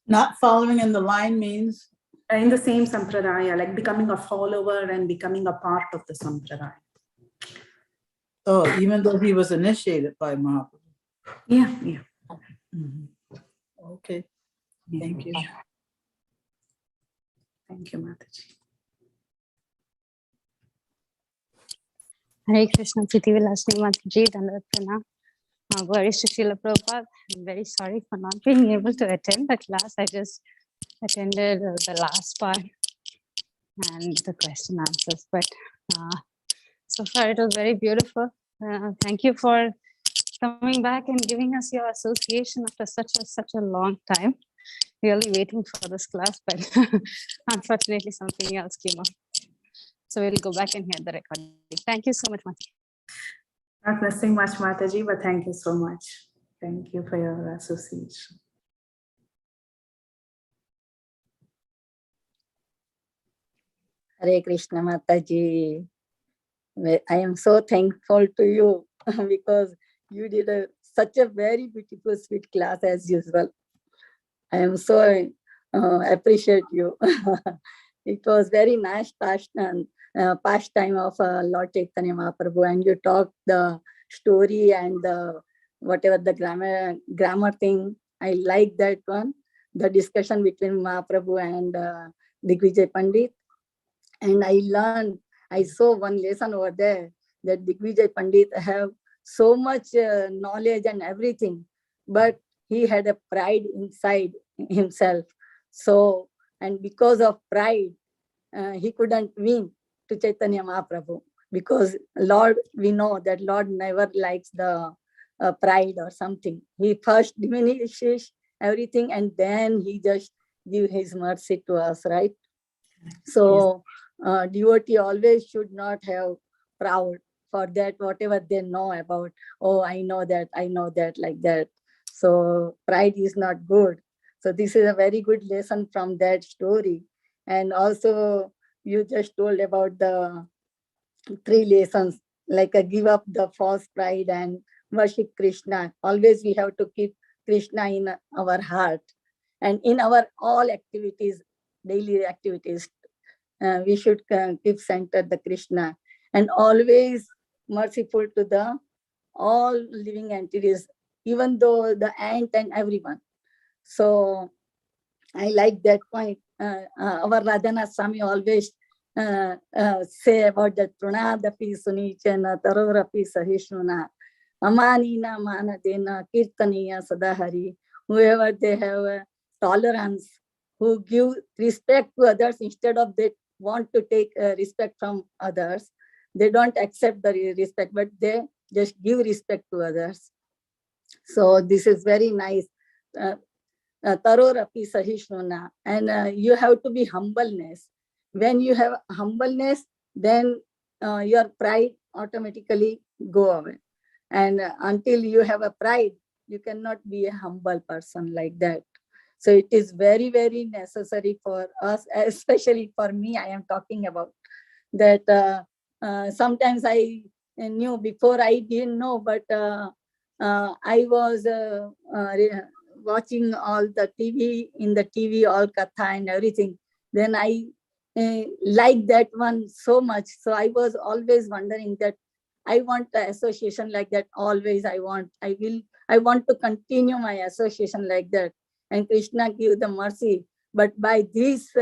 Not following in the line means? In the same sampradaya, like becoming a follower and becoming a part of the sampradaya. Oh, even though he was initiated by Mahaprabhu. Yeah. Okay, thank you. Thank you, Mataji. Hare Krishna, Preethi, Vilasini, Mataji, Dandavat Pranam. Very Srila Prabhupada. I'm very sorry for not being able to attend the class. I just attended the last part and the question answers. But so far it was very beautiful. Thank you for coming back and giving us your association after such a long time. Really waiting for this class, but unfortunately something else came up. So we'll go back and hear the recording. Thank you so much, Mataji. Not missing much, Mataji, but thank you so much. Thank you for your association. Hare Krishna, Mataji. I am so thankful to you because you did such a very beautiful, sweet class as usual. I am so appreciate you. It was very nice pastime of Lord Chaitanya Mahaprabhu, and you talked the story and the whatever the grammar thing. I like that one. The discussion between Mahaprabhu and Digvijay Pandit, and I learned. I saw one lesson over there that Digvijay Pandit have so much knowledge and everything, but he had a pride inside himself. So, and because of pride, he couldn't win to Chaitanya Mahaprabhu, because Lord, we know that Lord never likes the pride or something. He first diminishes everything and then he just give his mercy to us, right? So devotee always should not have proud for that, whatever they know about. Oh, I know that, like that. So pride is not good. So this is a very good lesson from that story. And also you just told about the 3 lessons, like give up the false pride and worship Krishna. Always we have to keep Krishna in our heart and in our all activities, daily activities. We should keep centered the Krishna and always merciful to the all living entities, even though the ant and everyone. So I like that point. Our Radhanath Swami always say about that Prunadapi Sunichana Tarorapi Sahishnuna Amanina Manadena Kirtaniya Sadahari. Whoever they have tolerance, who give respect to others instead of they want to take respect from others. They don't accept the respect, but they just give respect to others. So this is very nice. Tarorapi Sahishnuna. And you have to be humbleness. When you have humbleness, then your pride automatically go away. And until you have a pride, you cannot be a humble person like that. So it is very, very necessary for us, especially for me, I am talking about that. Sometimes I knew before, I didn't know, but I was watching all the TV, all katha and everything. Then I like that one so much. So I was always wondering that I want the association like that. Always I want to continue my association like that. And Krishna give the mercy. But by this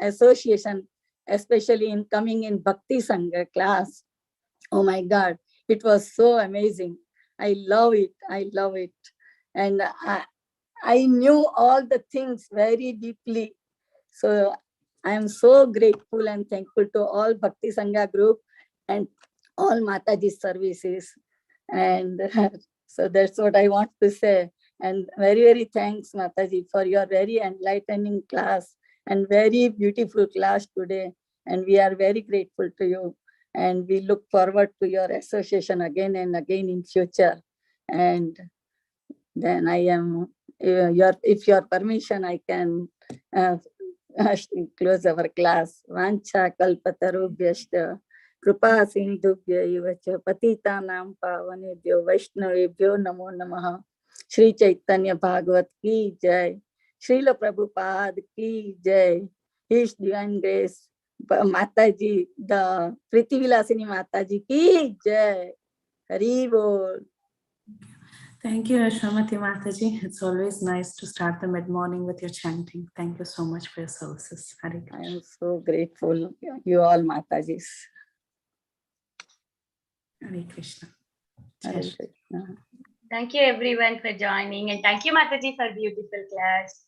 association, especially in coming in Bhakti Sangha class, oh my God, it was so amazing. I love it. And I knew all the things very deeply. So I am so grateful and thankful to all Bhakti Sangha group and all Mataji services. And so that's what I want to say. And very, very thanks, Mataji, for your very enlightening class and very beautiful class today. And we are very grateful to you. And we look forward to your association again and again in future. And then I am, if your permission, I can close our class. Vancha kalpatarubhyashta kripa sindhubhya ivacha patitanam pavanebhyo vaishnavebhyo namo namaha. Shri Chaitanya Bhagavat ki jai. Srila Prabhupada ki jai. His Divine Grace Mataji, the Preethi Vilasini Mataji ki jai. Hari Bol. Thank you, Ashwamati Mataji. It's always nice to start the mid-morning with your chanting. Thank you so much for your services. Hare I Krishna. am so grateful. You all Matajis. Hare Krishna. Hare Jai Shri. Krishna. Thank you everyone for joining, and thank you Mataji for beautiful class.